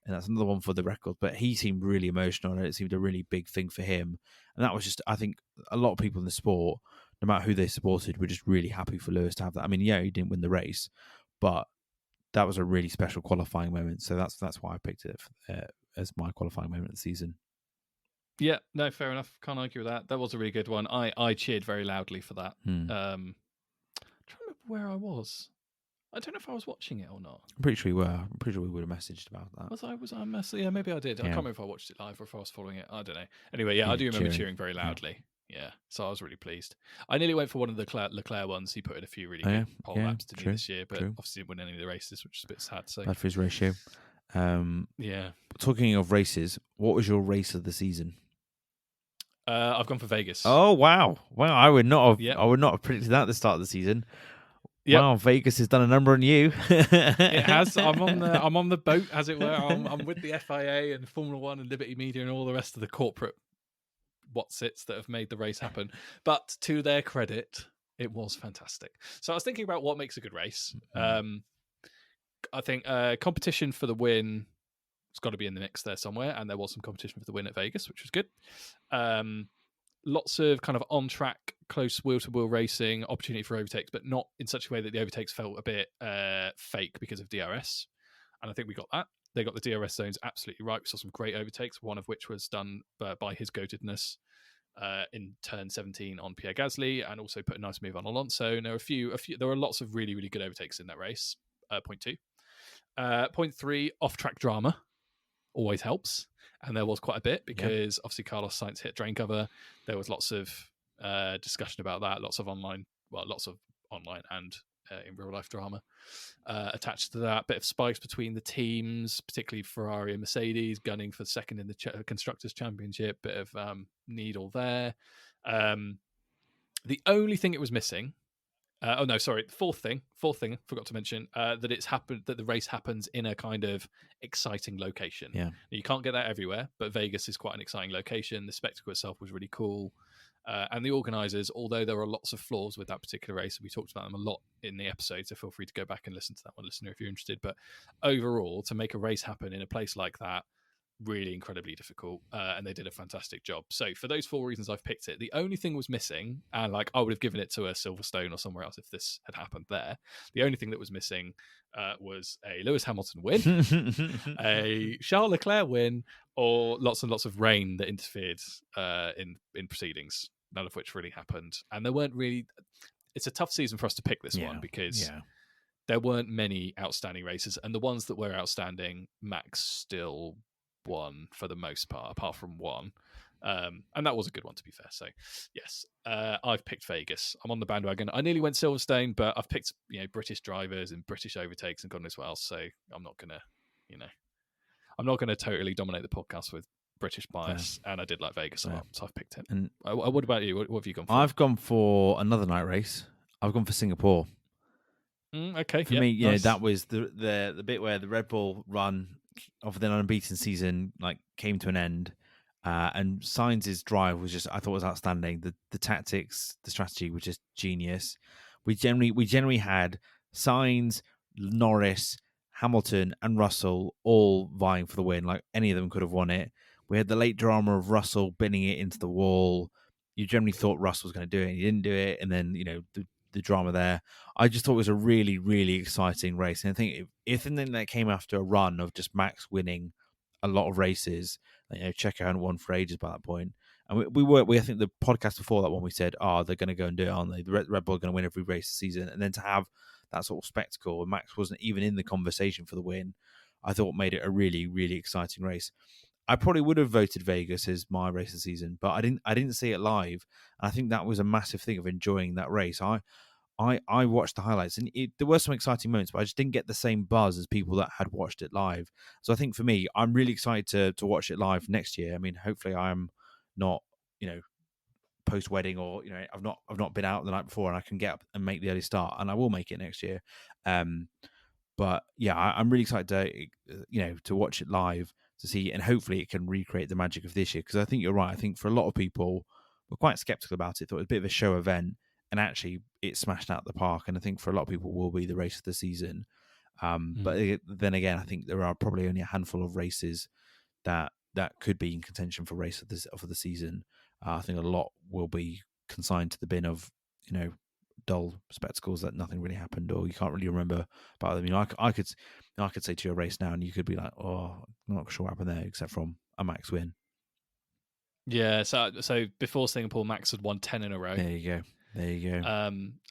And that's another one for the record. But he seemed really emotional, and it seemed a really big thing for him. And that was just, I think, a lot of people in the sport, no matter who they supported, were just really happy for Lewis to have that. I mean, yeah, he didn't win the race, but that was a really special qualifying moment. So that's why I picked it as my qualifying moment of the season. Yeah, no, fair enough. Can't argue with that. That was a really good one. I cheered very loudly for that. I'm trying to remember where I was. I don't know if I was watching it or not. I'm pretty sure we were. I'm pretty sure we would have messaged about that. Was I? Yeah, maybe I did. Yeah. I can't remember if I watched it live or if I was following it. I don't know. Anyway, yeah, I do remember cheering very loudly. Yeah, so I was really pleased. I nearly went for one of the Leclerc ones. He put in a few really good pole yeah, laps, didn't he, true, this year? But true. obviously didn't win any of the races, which is a bit sad. So Bad for his ratio. yeah, Talking of races, what was your race of the season? I've gone for Vegas. Oh wow, wow! Yep, I would not have predicted that at the start of the season. yep. Wow, Vegas has done a number on you. It has. I'm on the boat, as it were. I'm with the FIA and Formula One and Liberty Media and all the rest of the corporate whatsits that have made the race happen. But to their credit, it was fantastic. So I was thinking about what makes a good race. I think competition for the win has got to be in the mix there somewhere, and there was some competition for the win at Vegas, which was good. Lots of kind of on track, close wheel to wheel racing, opportunity for overtakes, but not in such a way that the overtakes felt a bit fake because of DRS. And I think we got that. They got the DRS zones absolutely right. We saw some great overtakes, one of which was done by his goatedness in turn 17 on Pierre Gasly, and also put a nice move on Alonso. And there were there were lots of really, really good overtakes in that race. Point two. Point three, off track drama always helps. And there was quite a bit because obviously Carlos Sainz hit drain cover. There was lots of discussion about that, lots of online and in real life drama attached to that. Bit of spikes between the teams, particularly Ferrari and Mercedes, gunning for second in the Constructors' Championship. Bit of needle there. The only thing it was missing. Fourth thing, forgot to mention that it's happened that the race happens in a kind of exciting location. Yeah. You can't get that everywhere, but Vegas is quite an exciting location. The spectacle itself was really cool. And the organisers, although there are lots of flaws with that particular race, we talked about them a lot in the episode, so feel free to go back and listen to that one, listener, if you're interested. But overall, to make a race happen in a place like that, really incredibly difficult, and they did a fantastic job. So for those four reasons, I've picked it. The only thing was missing, and like I would have given it to a Silverstone or somewhere else if this had happened there. The only thing that was missing was a Lewis Hamilton win, a Charles Leclerc win, or lots and lots of rain that interfered in proceedings. None of which really happened, and there weren't really. It's a tough season for us to pick this one because there weren't many outstanding races, and the ones that were outstanding, Max still won for the most part, apart from one. And that was a good one, to be fair. So, yes, I've picked Vegas. I'm on the bandwagon. I nearly went Silverstone, but I've picked British drivers and British overtakes and God knows what else. So I'm not gonna totally dominate the podcast with British bias. And I did like Vegas a lot, so I've picked it. And what about you? What have you gone for? I've gone for another night race. I've gone for Singapore. Okay, for me, nice. that was the bit where the Red Bull run of the unbeaten season came to an end, and Sainz's drive was just, I thought, was outstanding. The tactics, the strategy was just genius. We generally had Sainz, Norris, Hamilton, and Russell all vying for the win. Like any of them could have won it. We had the late drama of Russell binning it into the wall. You generally thought Russell was going to do it, and he didn't do it, and then the drama there. I just thought it was a really, really exciting race. And I think if anything that came after a run of just Max winning a lot of races, Checo hadn't won for ages by that point. And I think the podcast before that one, we said, they're going to go and do it, aren't they? The Red Bull are going to win every race this season. And then to have that sort of spectacle, and Max wasn't even in the conversation for the win, I thought made it a really, really exciting race. I probably would have voted Vegas as my race of the season, but I didn't see it live. And I think that was a massive thing of enjoying that race. I watched the highlights, and there were some exciting moments, but I just didn't get the same buzz as people that had watched it live. So I think for me, I'm really excited to watch it live next year. I mean, hopefully I'm not, post wedding, or I've not been out the night before, and I can get up and make the early start, and I will make it next year. But yeah, I'm really excited to watch it live, to see, and hopefully it can recreate the magic of this year. Because I think you're right. I think for a lot of people, were quite skeptical about it. Thought it was a bit of a show event, and actually it smashed out the park. And I think for a lot of people, will be the race of the season. But then again, I think there are probably only a handful of races that could be in contention for race of the season. I think a lot will be consigned to the bin of dull spectacles that nothing really happened, or you can't really remember about them. I could say to you a race now, and you could be like, I'm not sure what happened there, except from a Max win. Yeah, so before Singapore, Max had won 10 in a row. There you go.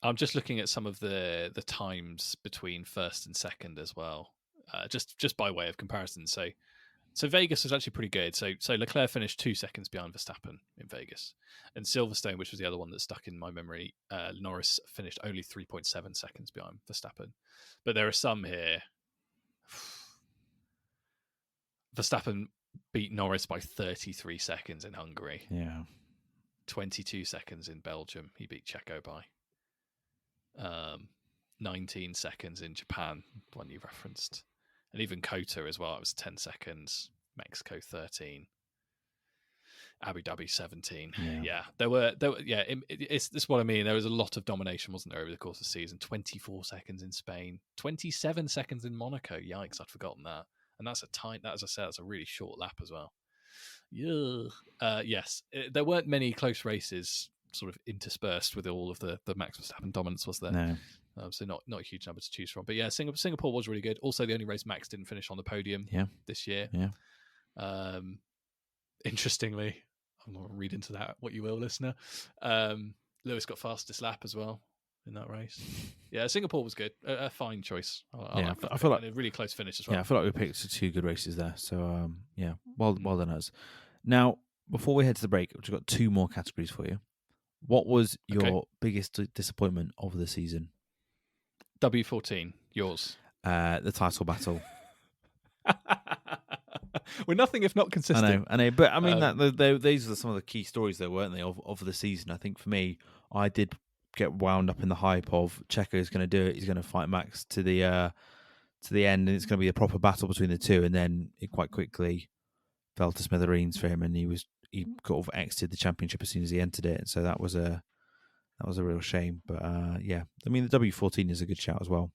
I'm just looking at some of the times between first and second as well, just by way of comparison. So So Vegas was actually pretty good. So Leclerc finished 2 seconds behind Verstappen in Vegas, and Silverstone, which was the other one that stuck in my memory, Norris finished only 3.7 seconds behind Verstappen. But there are some here. Verstappen beat Norris by 33 seconds in Hungary. Yeah. 22 seconds in Belgium. He beat Checo by 19 seconds in Japan, one you referenced. And even Kota as well. It was 10 seconds. Mexico 13. Abu Dhabi 17. Yeah. There were this is what I mean. There was a lot of domination, wasn't there, over the course of the season? 24 seconds in Spain, 27 seconds in Monaco. Yikes, I'd forgotten that. And that's as I said, that's a really short lap as well. Yeah. Yes, there weren't many close races sort of interspersed with all of the Max Verstappen dominance, was there? No. So not a huge number to choose from. But yeah, Singapore was really good. Also, the only race Max didn't finish on the podium this year. Yeah. Interestingly, I'm not going to read into that what you will, listener. Lewis got fastest lap as well in that race. Yeah, Singapore was good. A fine choice. I feel like a really close finish as well. Yeah, I feel like we picked 2 good races there. So yeah, well done us. Now, before we head to the break, we've got 2 more categories for you. What was your biggest disappointment of the season? W14, yours. The title battle. We're nothing if not consistent. I know, but I mean these are some of the key stories, though, weren't they, of the season? I think for me, I did get wound up in the hype of Checo is going to do it. He's going to fight Max to the end, and it's going to be a proper battle between the two. And then it quite quickly fell to smithereens for him, and he sort of exited the championship as soon as he entered it. So that was a real shame. But yeah, I mean the W14 is a good shout as well.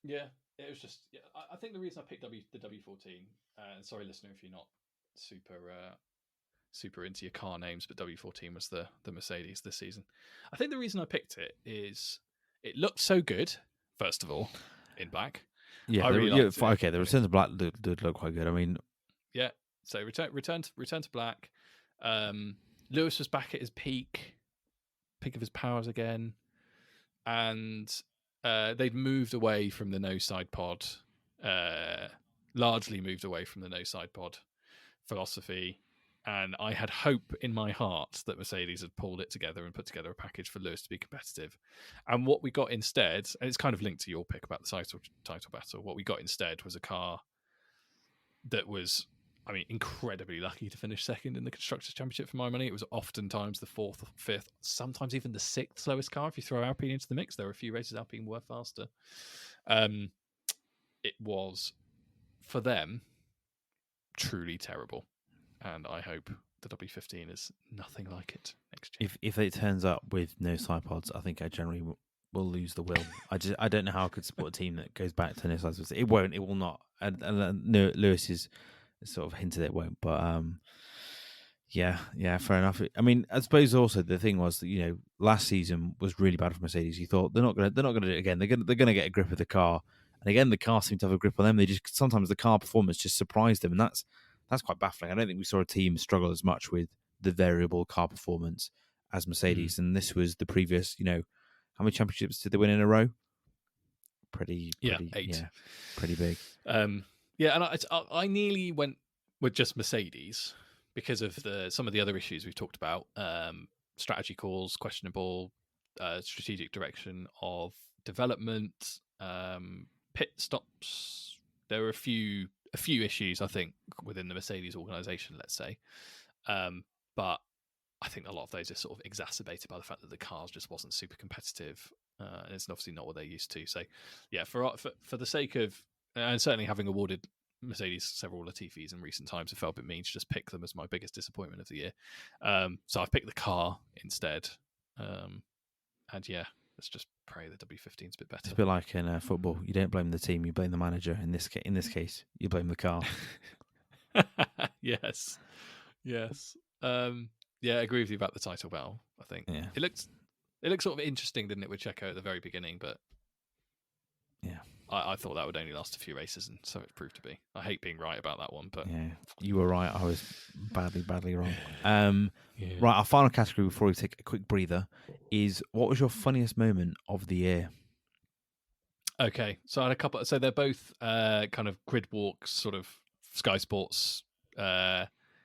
Yeah, it was just. Yeah, I think the reason I picked the W14. And sorry, listener, if you're not super into your car names, but W14 was the Mercedes this season. I think the reason I picked it is it looked so good. First of all, in black. Yeah, I really liked it. Okay, the return to black did look quite good. I mean, yeah. So return to black. Lewis was back at his peak of his powers again, and they'd moved away from the no side pod. Largely moved away from the no side pod philosophy, and I had hope in my heart that Mercedes had pulled it together and put together a package for Lewis to be competitive. And what we got instead, and it's kind of linked to your pick about the title battle, what we got instead was a car that was, I mean, incredibly lucky to finish second in the Constructors' Championship for my money. It was oftentimes the 4th, 5th, sometimes even the 6th slowest car if you throw Alpine into the mix. There were a few races Alpine were faster. It was, for them, truly terrible. And I hope the W15 is nothing like it next year. If it turns up with no side pods, I think I generally will lose the will. I don't know how I could support a team that goes back to no side pods. It won't. It will not. And Lewis is sort of hinted it won't. But yeah, fair enough. I mean, I suppose also the thing was that last season was really bad for Mercedes. You thought they're not gonna do it again. They're gonna get a grip of the car. And again, the car seemed to have a grip on them. Sometimes the car performance just surprised them, and that's quite baffling. I don't think we saw a team struggle as much with the variable car performance as Mercedes. And this was the previous, how many championships did they win in a row? Pretty 8. Yeah, pretty big. And I nearly went with just Mercedes because of some of the other issues we've talked about. Strategy calls, questionable strategic direction of development, pit stops. There were a few issues, I think, within the Mercedes organization, let's say. But I think a lot of those are sort of exacerbated by the fact that the cars just wasn't super competitive. And it's obviously not what they're used to. So, yeah, for the sake of, and certainly having awarded Mercedes several Latifis in recent times, it felt a bit mean to just pick them as my biggest disappointment of the year. So I've picked the car instead. And yeah, let's just pray the W15's a bit better. It's a bit like in football. You don't blame the team, you blame the manager. In this case, you blame the car. Yes. Yeah, I agree with you about the title battle, I think. Yeah. It looked sort of interesting, didn't it, with Checo at the very beginning, but yeah, I thought that would only last a few races, and so it proved to be. I hate being right about that one, but yeah, you were right. I was badly wrong. Right, our final category before we take a quick breather is, what was your funniest moment of the year? Okay, so I had a couple. So they're both kind of grid walks, sort of Sky Sports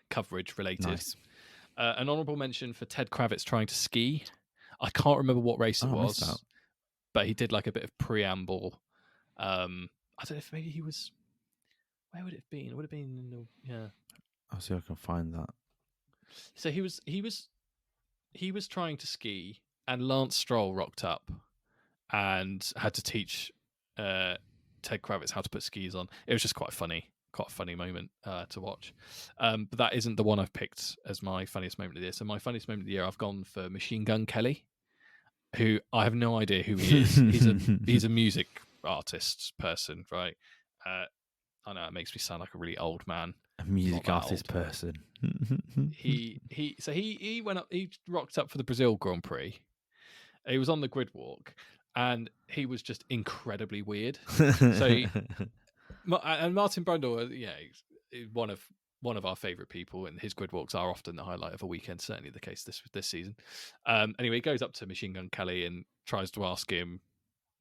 coverage related. Nice. An honourable mention for Ted Kravitz trying to ski. I can't remember what race it I missed was, that. but he did like a bit of preamble. I don't know if maybe he was. Where would it have been? It would have been in the, yeah. I'll see if I can find that. So he was trying to ski, and Lance Stroll rocked up and had to teach Ted Kravitz how to put skis on. It was just quite a funny moment to watch. But that isn't the one I've picked as my funniest moment of the year. So my funniest moment of the year, I've gone for Machine Gun Kelly, who I have no idea who he is. He's a music artist person, right? I know it makes me sound like a really old man. A music Not that artist old. person. He went up. He rocked up for the Brazil Grand Prix. He was on the grid walk, and he was just incredibly weird. So, and Martin Brundle, he's one of our favourite people, and his grid walks are often the highlight of a weekend. Certainly the case this season. Anyway, he goes up to Machine Gun Kelly and tries to ask him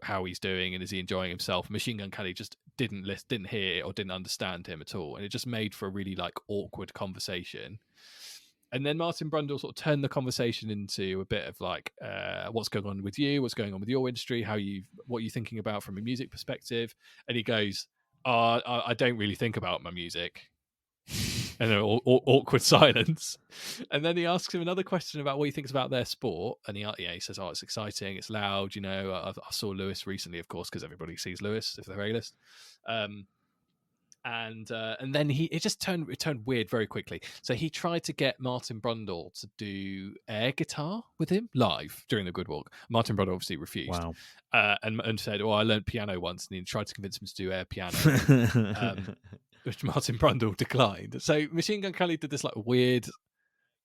how he's doing and is he enjoying himself. Machine Gun Kelly just didn't hear it or didn't understand him at all, and it just made for a really like awkward conversation. And then Martin Brundle sort of turned the conversation into a bit of like, what's going on with you? What's going on with your industry? What are you thinking about from a music perspective? And he goes, I don't really think about my music. And then awkward silence. And then he asks him another question about what he thinks about their sport. And he says, oh, it's exciting, it's loud. I saw Lewis recently, of course, because everybody sees Lewis if they're A-list. And then it turned weird very quickly. So he tried to get Martin Brundle to do air guitar with him live during the Good Walk. Martin Brundle obviously refused. Wow. And said, I learned piano once, and he tried to convince him to do air piano. Which Martin Brundle declined. So Machine Gun Kelly did this like weird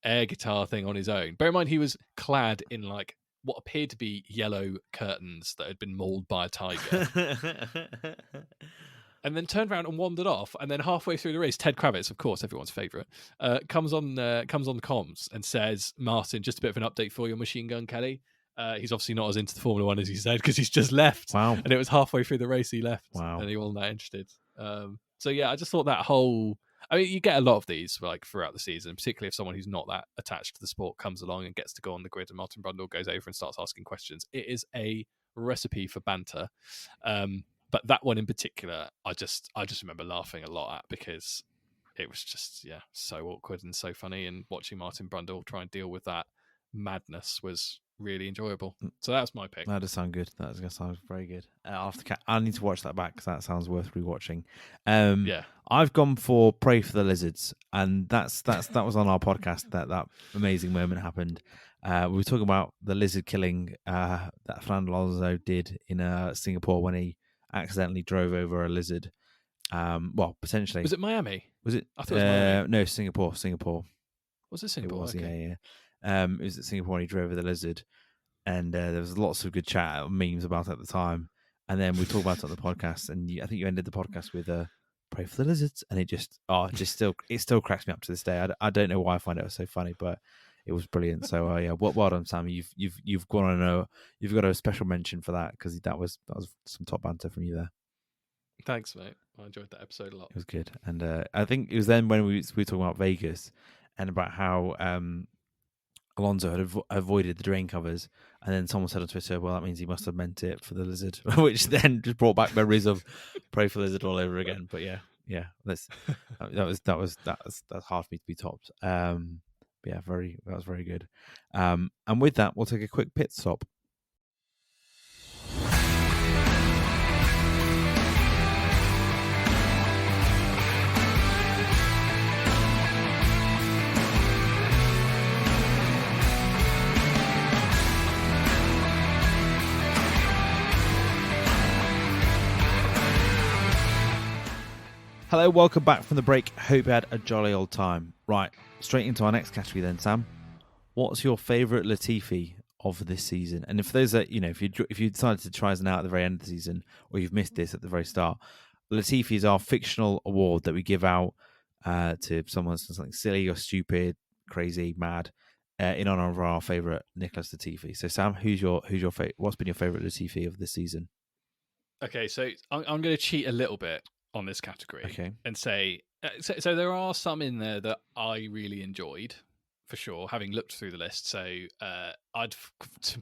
air guitar thing on his own. Bear in mind, he was clad in like what appeared to be yellow curtains that had been mauled by a tiger. And then turned around and wandered off. And then halfway through the race, Ted Kravitz, of course, everyone's favourite, comes on comms and says, Martin, just a bit of an update for you on Machine Gun Kelly. He's obviously not as into the Formula One as he said, because he's just left. Wow. And it was halfway through the race he left. Wow. And he wasn't that interested. So yeah, I just thought that whole. I mean, you get a lot of these like throughout the season, particularly if someone who's not that attached to the sport comes along and gets to go on the grid, and Martin Brundle goes over and starts asking questions. It is a recipe for banter. But that one in particular, I just remember laughing a lot at, because it was just so awkward and so funny, and watching Martin Brundle try and deal with that madness was really enjoyable. So that was my pick. That does sound good. That does sound very good. I need to watch that back because that sounds worth rewatching. I've gone for Pray for the Lizards, and that was on our podcast that amazing moment happened. We were talking about the lizard killing that Fernando Alonso did in Singapore when he accidentally drove over a lizard. Well, potentially. Was it Miami? Was it? I thought it was Miami. No, Singapore. Was it Singapore? It was, okay. yeah. It was at Singapore when he drove over the lizard, and there was lots of good chat, memes about it at the time. And then we talked about it on the podcast, and I think you ended the podcast with "Pray for the Lizards," and it still cracks me up to this day. I don't know why I find it so funny, but it was brilliant. So well done, Sam. You've gone on you've got a special mention for that, because that was some top banter from you there. Thanks, mate. I enjoyed that episode a lot. It was good, and I think it was then when we were talking about Vegas and about how Alonso had avoided the drain covers, and then someone said on Twitter, "Well, that means he must have meant it for the lizard," which then just brought back memories of Pray for the Lizard all over again. But yeah, that's hard for me to be topped. But yeah, that was very good. And with that, we'll take a quick pit stop. Hello, welcome back from the break. Hope you had a jolly old time. Right, straight into our next category then, Sam. What's your favourite Latifi of this season? And if those are, if you decided to try something out at the very end of the season, or you've missed this at the very start, Latifi is our fictional award that we give out to someone who's something silly or stupid, crazy, mad, in honour of our favourite Nicholas Latifi. So, Sam, who's your favourite? What's been your favourite Latifi of this season? Okay, so I'm going to cheat a little bit on this category, okay, and say So there are some in there that I really enjoyed, for sure, having looked through the list. So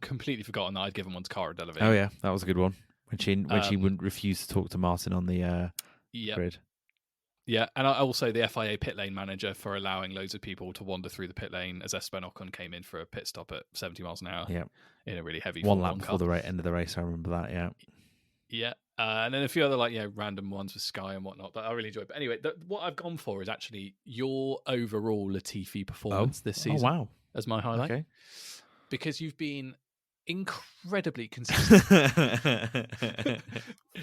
completely forgotten that I'd given one to Cara Oh Delevingne. yeah, that was a good one. When she wouldn't refuse to talk to Martin on the Yep. grid. Yeah, and also the FIA pit lane manager for allowing loads of people to wander through the pit lane as Esteban Ocon came in for a pit stop at 70 miles an hour Yeah, in a really heavy one Formula lap 1 before car. the end of the race. I remember that. Yeah. Yeah, and then a few other random ones with Sky and whatnot that I really enjoyed. But anyway, what I've gone for is actually your overall Latifi performance this season wow. as my highlight, Okay. because you've been incredibly consistent,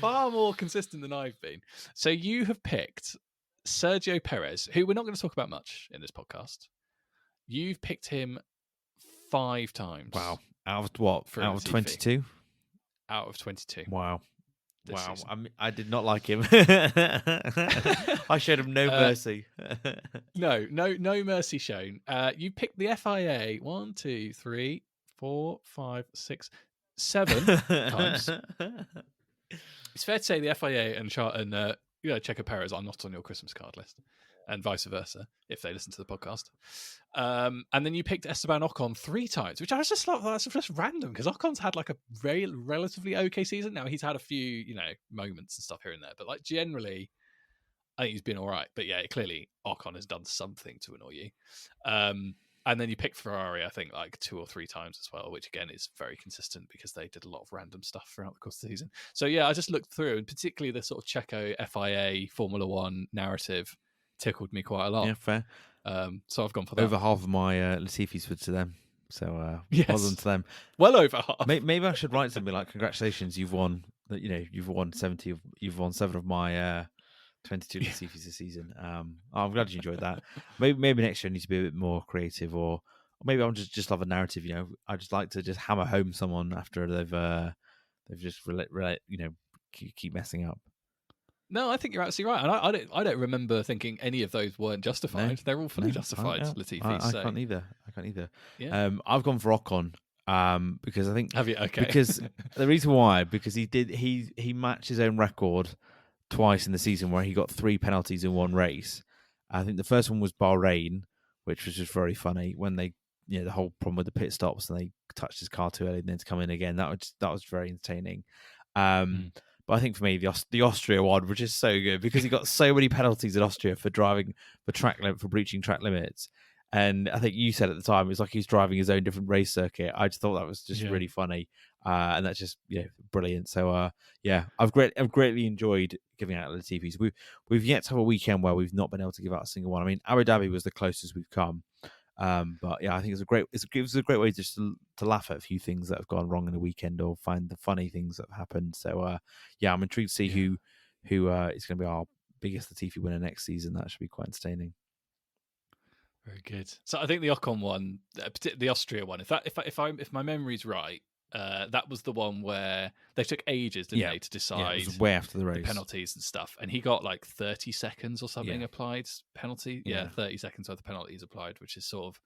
far more consistent than I've been. So you have picked Sergio Perez, who we're not going to talk about much in this podcast. You've picked him 5 times. Wow. Out of what? For Out of Latifi. 22? Out of 22. Wow. Wow. I did not like him. I showed him no mercy. No mercy shown. You picked the FIA 1, 2, 3, 4, 5, 6, 7 times. It's fair to say the FIA and Checo Perez are not on your Christmas card list, and vice versa if they listen to the podcast. And then you picked Esteban Ocon 3 times, which I was just like, that's just random because Ocon's had like a very relatively okay season. Now he's had a few moments and stuff here and there, but like generally, I think he's been all right. But yeah, clearly Ocon has done something to annoy you. And then you picked Ferrari, I think, like 2 or 3 times as well, which again is very consistent because they did a lot of random stuff throughout the course of the season. So yeah, I just looked through, and particularly the sort of Checo FIA Formula One narrative tickled me quite a lot. Yeah, fair. So I've gone for that. Over half of my Latifis were to them. So yes. Well done to them. Well over half. Maybe I should write something like, "Congratulations, you've won." You've won 7 of my 22 Latifis this season. I'm glad you enjoyed that. Maybe next year I need to be a bit more creative, or maybe I'm just love a narrative. I just like to just hammer home someone after they've just keep messing up. No, I think you're absolutely right, and I don't remember thinking any of those weren't justified. No, They're all fully justified, Latifi. I can't either. Yeah. I've gone for Ocon because I think have you? Okay. Because the reason why, because he matched his own record twice in the season where he got 3 penalties in one race. I think the first one was Bahrain, which was just very funny when they the whole problem with the pit stops and they touched his car too early and then to come in again. That was very entertaining. But I think for me, the Austria one was just so good because he got so many penalties in Austria for driving for breaching track limits. And I think you said at the time it was like he's driving his own different race circuit. I just thought that was just really funny, and that's just brilliant. So I've greatly enjoyed giving out Latifis. We've yet to have a weekend where we've not been able to give out a single one. I mean, Abu Dhabi was the closest we've come. But yeah, I think it was a great way just to laugh at a few things that have gone wrong in a weekend or find the funny things that have happened. So I'm intrigued to see who is going to be our biggest Latifi winner next season. That should be quite entertaining. Very good. So I think the Ocon one, the Austria one, if my memory's right, that was the one where they took ages, didn't they, to decide it was way after the race, the penalties and stuff. And he got like 30 seconds or something applied penalty. Yeah, 30 seconds worth of penalties applied, which is sort of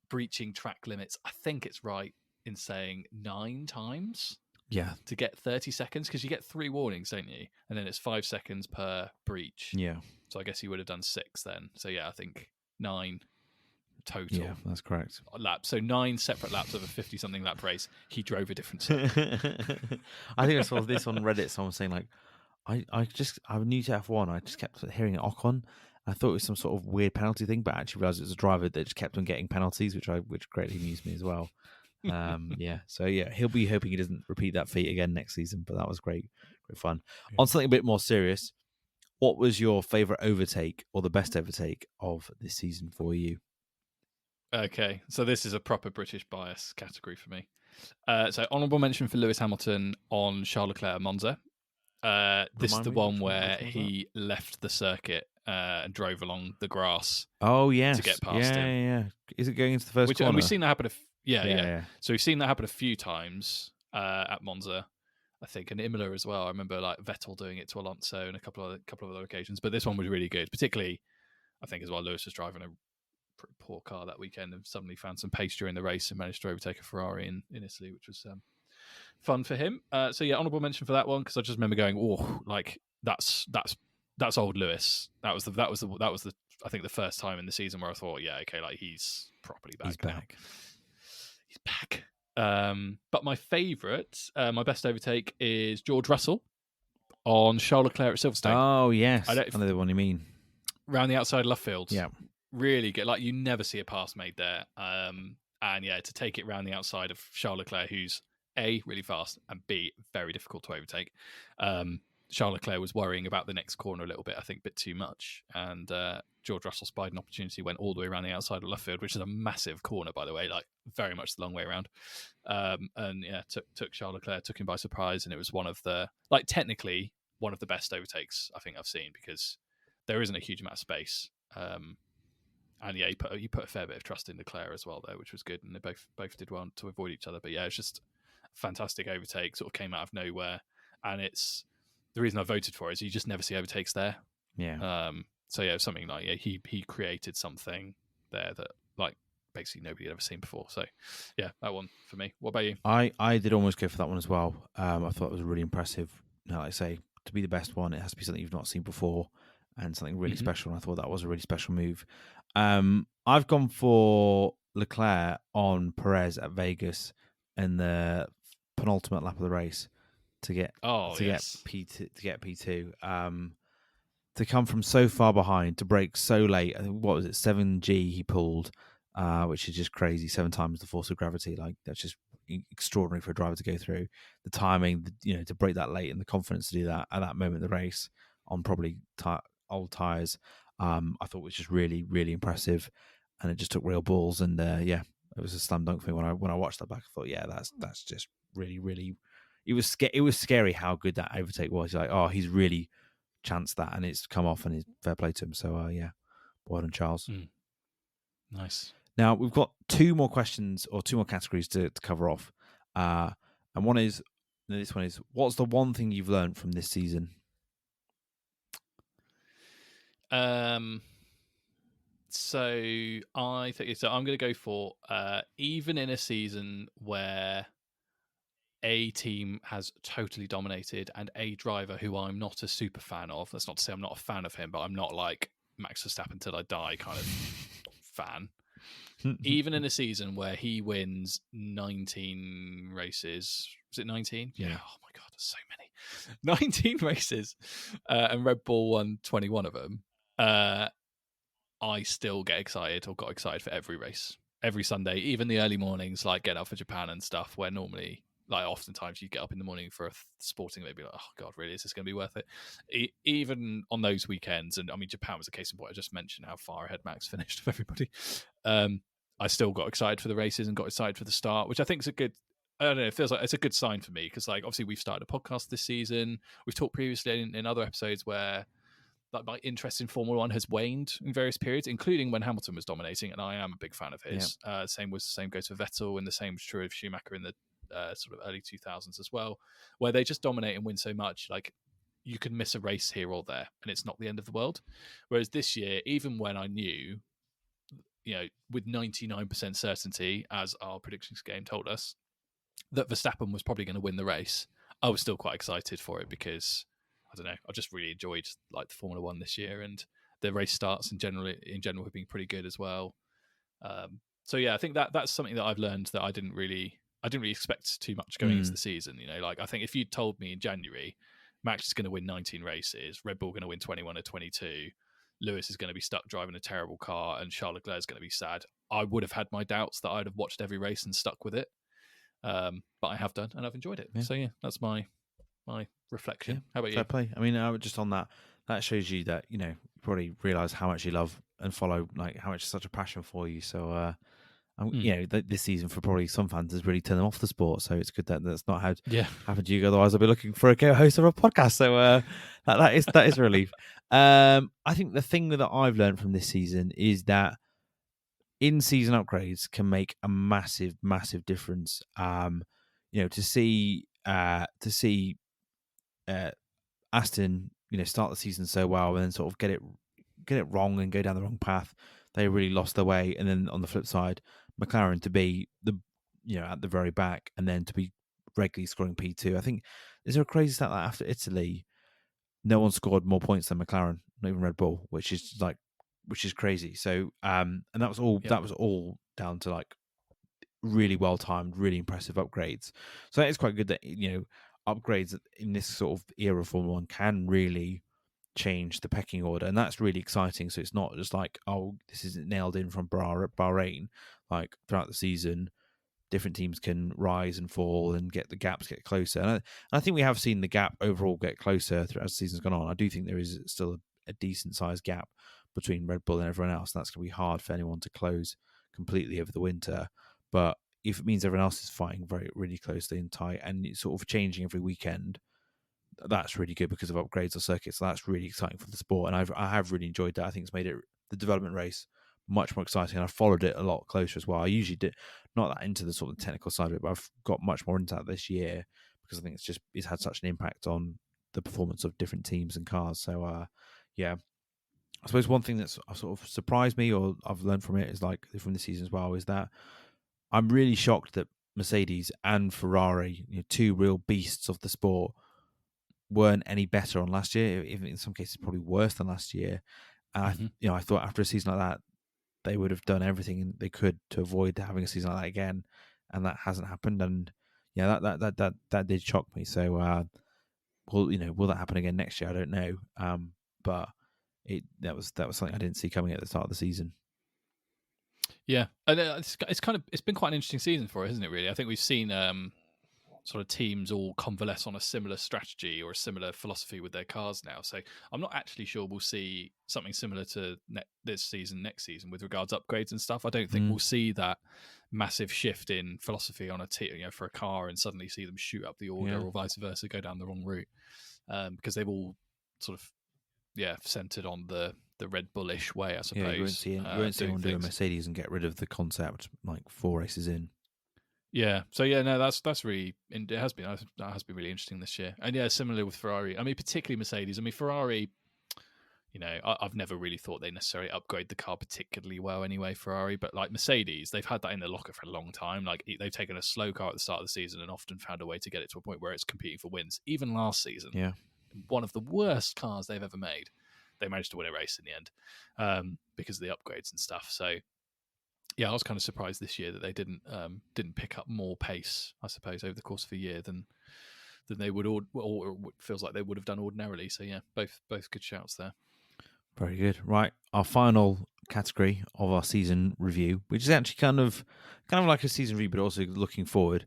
breaching track limits. I think it's right in saying 9 times. Yeah, to get 30 seconds because you get 3 warnings, don't you? And then it's 5 seconds per breach. Yeah. So I guess he would have done 6 then. So yeah, I think 9 total. Yeah, that's correct. Laps. So 9 separate laps of a 50-something lap race. He drove a different circuit. I think I saw this on Reddit. Someone saying like, I'm new to F1. I just kept hearing Ocon. I thought it was some sort of weird penalty thing, but I actually realized it was a driver that just kept on getting penalties, which greatly amused me as well. So he'll be hoping he doesn't repeat that feat again next season. But that was great fun. Yeah. On something a bit more serious, what was your favorite overtake or the best overtake of this season for you? Okay, so this is a proper British bias category for me. So honourable mention for Lewis Hamilton on Charles Leclerc at Monza. This is the one where he left the circuit and drove along the grass. Oh yes, to get past him. Yeah. Is it going into the first corner? And we've seen that happen. Yeah. So we've seen that happen a few times at Monza, I think, and Imola as well. I remember like Vettel doing it to Alonso and a couple of other occasions. But this one was really good, particularly I think as well. Lewis was driving a pretty poor car that weekend and suddenly found some pace during the race and managed to overtake a Ferrari in Italy, which was fun for him. So yeah, honourable mention for that one because I just remember going, oh, like that's that's old Lewis. That was the I think the first time in the season where I thought, yeah, okay, like he's properly back He's now. back. He's back. But my favourite, my best overtake is George Russell on Charles Leclerc at Silverstone. Oh I yes, don't I know the one you mean. round the outside left field. Yeah, Really good. Like you never see a pass made there. And yeah, to take it round the outside of Charles Leclerc, who's A, really fast, and B, very difficult to overtake. Charles Leclerc was worrying about the next corner a little bit, I think, a bit too much. And George Russell spied an opportunity, went all the way around the outside of left field, which is a massive corner, by the way, like very much the long way around. And yeah, took Charles Leclerc, took him by surprise, and it was one of the, like, technically one of the best overtakes I think I've seen, because there isn't a huge amount of space. And yeah, he put a fair bit of trust in Leclerc as well, though, which was good, and they both did well to avoid each other. But yeah, it's just a fantastic overtake, sort of came out of nowhere, and it's the reason I voted for it is you just never see overtakes there. yeah. So yeah, something like, yeah, he created something there that, like, basically nobody had ever seen before. So yeah, that one for me. What about you? I did almost go for that one as well. I thought it was really impressive. Like I say, to be the best one, it has to be something you've not seen before and something really special. And I thought that was a really special move. I've gone for Leclerc on Perez at Vegas in the penultimate lap of the race to get Yes. P2. To come from so far behind to break so late. I think, what was it, 7G he pulled, which is just crazy. 7 times the force of gravity. Like, that's just extraordinary for a driver to go through. The timing, to break that late, and the confidence to do that at that moment in the race on probably old tires, I thought was just really, really impressive. And it just took real balls. And yeah, it was a slam dunk for me when I watched that back. I thought, yeah, that's just really, really. It was scary how good that overtake was. Like, oh, he's really chanced that, and it's come off, and it's fair play to him. So yeah, well done, Charles. Nice. Now we've got 2 more questions, or 2 more categories to cover off, and this one is, what's the one thing you've learned from this season? So I think I'm going to go for even in a season where a team has totally dominated and a driver who I'm not a super fan of. That's not to say I'm not a fan of him, but I'm not like Max Verstappen till I die kind of fan. Even in a season where he wins 19 races, was it 19? Yeah. Oh my god, there's so many. 19 races, and Red Bull won 21 of them. I still get excited, or got excited, for every race, every Sunday, even the early mornings, like getting up for Japan and stuff, where normally, like, oftentimes you get up in the morning for a sporting event, be like, oh god, really, is this going to be worth it? Even on those weekends, and I mean, Japan was a case in point. I just mentioned how far ahead Max finished of everybody. I still got excited for the races and got excited for the start, which I think is a good, I don't know, it feels like it's a good sign for me, because, like, obviously we've started a podcast this season. We've talked previously in other episodes where, like, my interest in Formula One has waned in various periods, including when Hamilton was dominating, and I am a big fan of his. Yeah. Same goes for Vettel, and the same was true of Schumacher in the sort of early 2000s as well, where they just dominate and win so much. Like, you could miss a race here or there, and it's not the end of the world. Whereas this year, even when I knew, with 99% certainty, as our predictions game told us, that Verstappen was probably going to win the race, I was still quite excited for it, because I don't know, I just really enjoyed, like, the Formula One this year, and the race starts in general have been pretty good as well. So yeah, I think that's something that I've learned, that I didn't really expect too much going into the season. Like, I think if you'd told me in January Max is going to win 19 races, Red Bull going to win 21 or 22, Lewis is going to be stuck driving a terrible car, and Charles Leclerc is going to be sad, I would have had my doubts that I'd have watched every race and stuck with it. But I have done, and I've enjoyed it. Yeah. So yeah, that's my reflection. How about you? Fair play. I mean, just on that shows you that, you probably realise how much you love and follow, like, how much it's such a passion for you. So this season, for probably some fans, has really turned them off the sport. So it's good that that's not happened to you. Otherwise, I'll be looking for a co-host of a podcast. So that is a relief. I think the thing that I've learned from this season is that in-season upgrades can make a massive, massive difference. To see Aston, start the season so well, and then sort of get it wrong and go down the wrong path. They really lost their way. And then on the flip side, McLaren to be at the very back, and then to be regularly scoring P2. I think, is there a crazy stat that after Italy, no one scored more points than McLaren, not even Red Bull, which is crazy. So, and that was all down to like really well timed, really impressive upgrades. So that is quite good that upgrades in this sort of era of Formula One can really change the pecking order, and that's really exciting. So it's not just like, oh, this isn't nailed in from Bahrain. Like throughout the season, different teams can rise and fall and get the gaps get closer. And I think we have seen the gap overall get closer as the season's gone on. I do think there is still a decent sized gap between Red Bull and everyone else. And that's going to be hard for anyone to close completely over the winter. But if it means everyone else is fighting really closely and tight, and it's sort of changing every weekend, that's really good because of upgrades or circuits. So that's really exciting for the sport, and I have really enjoyed that. I think it's made the development race much more exciting, and I followed it a lot closer as well. I usually did not that into the sort of technical side of it, but I've got much more into that this year because I think it's had such an impact on the performance of different teams and cars. So yeah, I suppose one thing that's sort of surprised me, or I've learned from it, is like from this season as well, is that I'm really shocked that Mercedes and Ferrari, two real beasts of the sport, weren't any better on last year. Even in some cases, probably worse than last year. And I thought after a season like that, they would have done everything they could to avoid having a season like that again, and that hasn't happened. And yeah, that did shock me. So, will that happen again next year? I don't know. But that was something I didn't see coming at the start of the season. Yeah, and it's been quite an interesting season for it, hasn't it? Really, I think we've seen sort of teams all convalesce on a similar strategy or a similar philosophy with their cars now. So I'm not actually sure we'll see something similar to this season, next season, with regards to upgrades and stuff. I don't think we'll see that massive shift in philosophy on a for a car and suddenly see them shoot up the order or vice versa, go down the wrong route, because they've all sort of centered on the Red Bullish way, I suppose. Yeah, you won't see anyone do a Mercedes and get rid of the concept like 4 races in. Yeah. So yeah, no, that's really, it has been really interesting this year, and yeah, similar with Ferrari. I mean, particularly Mercedes. I mean, Ferrari, I've never really thought they necessarily upgrade the car particularly well anyway, Ferrari, but like Mercedes, they've had that in the locker for a long time. Like they've taken a slow car at the start of the season and often found a way to get it to a point where it's competing for wins. Even last season, one of the worst cars they've ever made, they managed to win a race in the end because of the upgrades and stuff. So yeah, I was kind of surprised this year that they didn't pick up more pace, I suppose, over the course of a year than they would, or feels like they would have done ordinarily. So yeah, both good shouts there. Very good. Right, our final category of our season review, which is actually kind of like a season review, but also looking forward.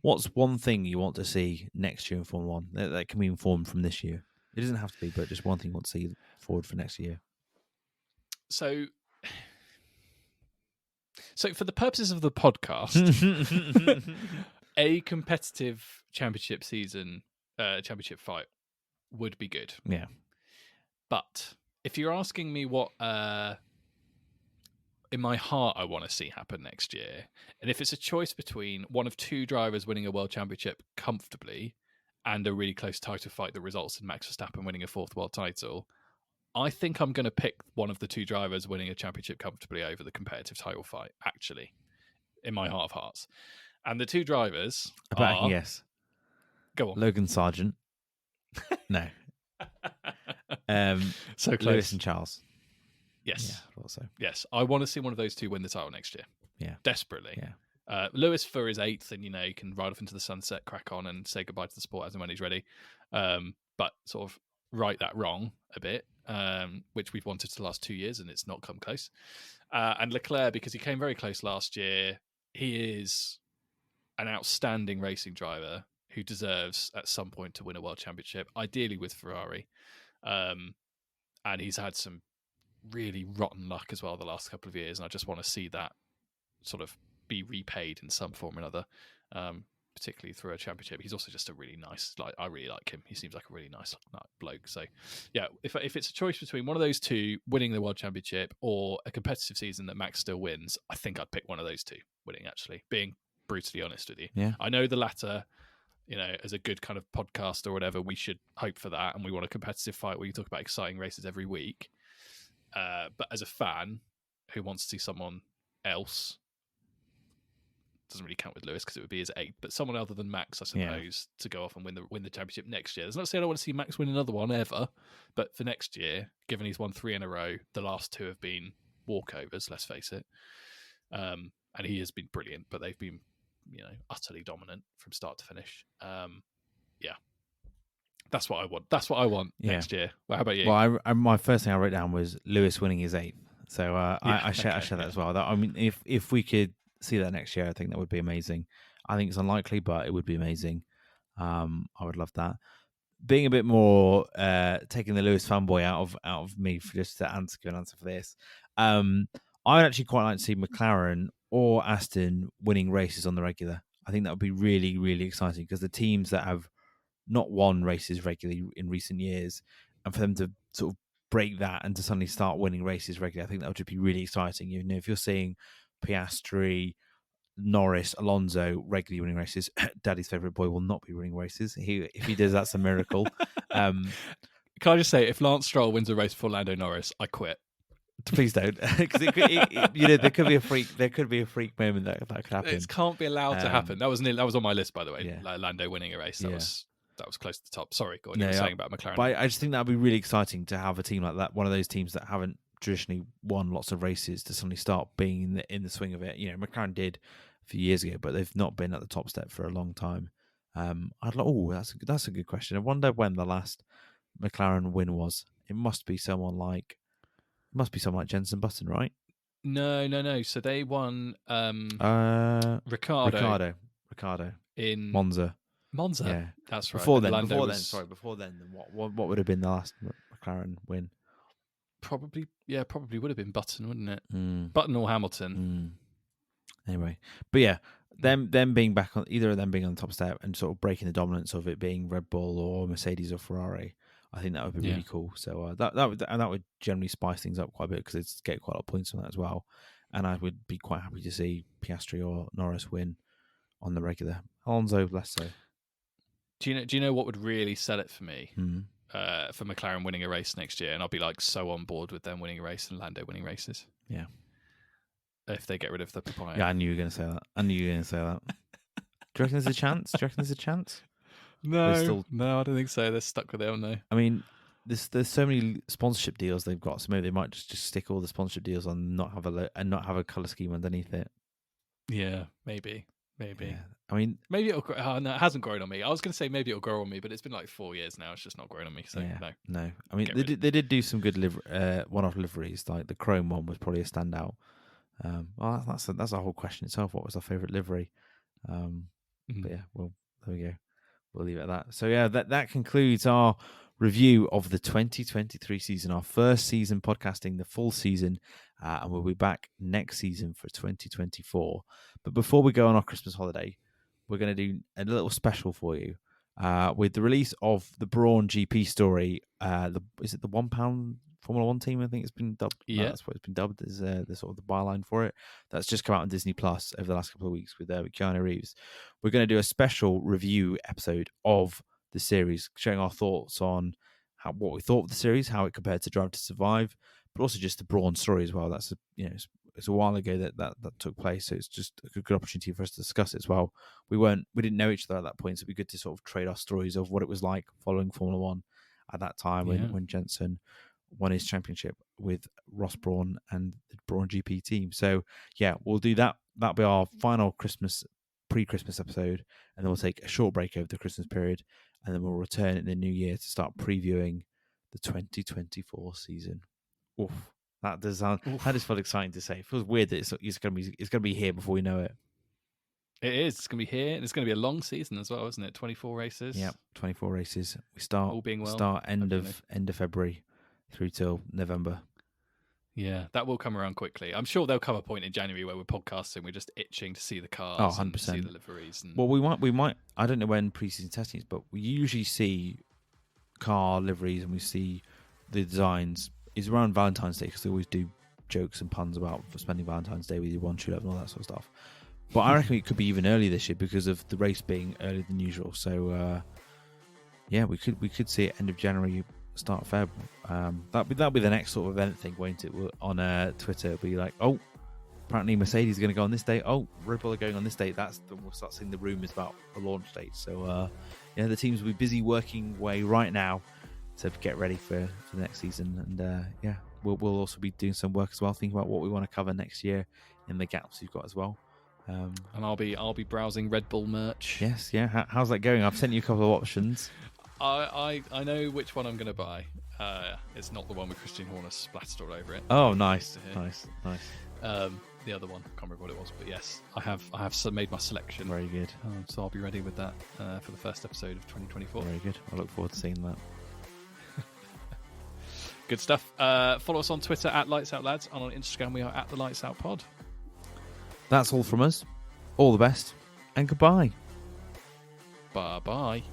What's one thing you want to see next year in Formula One that can be informed from this year? It doesn't have to be, but just one thing you want to see forward for next year. So for the purposes of the podcast, a competitive championship season, championship fight would be good. Yeah. But if you're asking me what in my heart I want to see happen next year, and if it's a choice between one of two drivers winning a world championship comfortably and a really close title fight that results in Max Verstappen winning a 4th world title, I think I'm going to pick one of the two drivers winning a championship comfortably over the competitive title fight, actually, in my heart of hearts. And the two drivers are... Yes. Go on. Logan Sargent. No. So close. Lewis and Charles. Yes. Yeah, I thought so. Yes. I want to see one of those two win the title next year. Yeah. Desperately. Yeah. Lewis for his 8th, and he can ride off into the sunset, crack on, and say goodbye to the sport as and when he's ready. But sort of right that wrong a bit, which we've wanted for the last 2 years, and it's not come close. And Leclerc, because he came very close last year, he is an outstanding racing driver who deserves at some point to win a world championship, ideally with Ferrari. And he's had some really rotten luck as well the last couple of years, and I just want to see that sort of be repaid in some form or another, particularly through a championship. He's also just a really nice, I really like him. He seems like a really nice bloke. So yeah, if it's a choice between one of those two winning the world championship or a competitive season that Max still wins, I think I'd pick one of those two winning, actually, being brutally honest with you. Yeah. I know the latter, as a good kind of podcast or whatever, we should hope for that, and we want a competitive fight where you talk about exciting races every week. But as a fan who wants to see someone else doesn't really count with Lewis because it would be his 8th, but someone other than Max, I suppose, to go off and win the championship next year. There's not to say I don't want to see Max win another one ever, but for next year, given he's won 3 in a row, the last 2 have been walkovers, let's face it. And he has been brilliant, but they've been, utterly dominant from start to finish. That's what I want. That's what I want next year. Well, how about you? Well, my first thing I wrote down was Lewis winning his 8th. So I share that as well. I mean, if we could see that next year, I think that would be amazing. I think it's unlikely, but it would be amazing. I would love that. Being a bit more taking the Lewis fanboy out of me for just to give an answer for this. I'd actually quite like to see McLaren or Aston winning races on the regular. I think that would be really, really exciting because the teams that have not won races regularly in recent years, and for them to sort of break that and to suddenly start winning races regularly, I think that would just be really exciting. If you're seeing Piastri, Norris, Alonso regularly winning races, Daddy's favourite boy will not be winning races. If he does, that's a miracle. Can I just say, if Lance Stroll wins a race for Lando Norris, I quit. Please don't, because there could be a freak. There could be a freak moment that could happen. It can't be allowed to happen. That was on my list, by the way. Yeah. Like Lando winning a race. That was close to the top. Sorry, go on. You were saying about McLaren. But I just think that would be really exciting to have a team like that. One of those teams that haven't traditionally won lots of races to suddenly start being in the swing of it. McLaren did a few years ago, but they've not been at the top step for a long time. That's a good question. I wonder when the last McLaren win was. It must be someone like Jenson Button, right? No. So they won Ricciardo in Monza. Yeah, that's right. Before then, what would have been the last McLaren win? Probably would have been Button, wouldn't it? Button or Hamilton. Anyway, but yeah, them being back on, either of them being on the top step and sort of breaking the dominance of it being Red Bull or Mercedes or Ferrari, I think that would be really cool. So that would generally spice things up quite a bit because it's get quite a lot of points on that as well. And I would be quite happy to see Piastri or Norris win on the regular. Alonso, less so. Do you know what would really sell it for me? For McLaren winning a race next year, and I'll be like so on board with them winning a race and Lando winning races. Yeah. If they get rid of the papaya. Yeah, I knew you were going to say that. Do you reckon there's a chance? No, I don't think so. They're stuck with it, aren't they? I mean, there's so many sponsorship deals they've got, so maybe they might just stick all the sponsorship deals on and not have a colour scheme underneath it. Yeah, maybe. Yeah. I mean, maybe it'll. No, it hasn't grown on me. I was going to say maybe it'll grow on me, but it's been like 4 years now. It's just not grown on me. So no. I mean, they did do some good one-off liveries. Like the chrome one was probably a standout. Well, that's a whole question itself. What was our favourite livery? But yeah, well, there we go. We'll leave it at that. So yeah, that concludes our review of the 2023 season, our first season podcasting, the full season, and we'll be back next season for 2024. But before we go on our Christmas holiday, we're going to do a little special for you with the release of the Brawn GP story. Is it the £1 Formula One team? I think it's been dubbed. Yeah, that's what it's been dubbed as the sort of the byline for it. That's just come out on Disney Plus over the last couple of weeks with Keanu Reeves. We're going to do a special review episode of the series, showing our thoughts on what we thought of the series, how it compared to Drive to Survive, but also just the Brawn story as well. That's it's a while ago that took place, so it's just a good opportunity for us to discuss it as well. We didn't know each other at that point, so it'd be good to sort of trade our stories of what it was like following Formula One at that time when Jenson won his championship with Ross Brawn and the Brawn GP team. So yeah, we'll do that. That'll be our final pre-Christmas episode, and then we'll take a short break over the Christmas period, and then we'll return in the new year to start previewing the 2024 season. Oof. That does feel exciting to say. It feels weird that it's going to be here before we know it. It is. It's going to be here, and it's going to be a long season as well, isn't it? 24 races. Yeah, 24 races. We start all being well. Start end of February through till November. Yeah, that will come around quickly. I'm sure there'll come a point in January where we're podcasting. We're just itching to see the cars, 100%. And see the liveries. And... Well, we might. I don't know when pre-season testing is, but we usually see car liveries and we see the designs. It's around Valentine's Day because they always do jokes and puns about spending Valentine's Day with your one true love and all that sort of stuff. But I reckon it could be even earlier this year because of the race being earlier than usual. So yeah, we could see it end of January, start of Feb. That'll be the next sort of event thing, won't it? On Twitter, it'll be like, oh, apparently Mercedes is going to go on this date. Oh, Red Bull are going on this date. We'll start seeing the rumours about the launch date. So the teams will be busy working away right now to get ready for the next season. And we'll also be doing some work as well, thinking about what we want to cover next year in the gaps we've got as well. And I'll be browsing Red Bull merch. Yes, yeah. How's that going? I've sent you a couple of options. I know which one I'm going to buy. It's not the one with Christian Horner splattered all over it. Oh, nice. The other one, I can't remember what it was, but yes, I have made my selection. Very good. So I'll be ready with that for the first episode of 2024. Very good. I look forward to seeing that. Good stuff. Follow us on Twitter at Lights Out Lads, and on Instagram we are at the Lights Out Pod. That's all from us. All the best, and goodbye. Bye bye.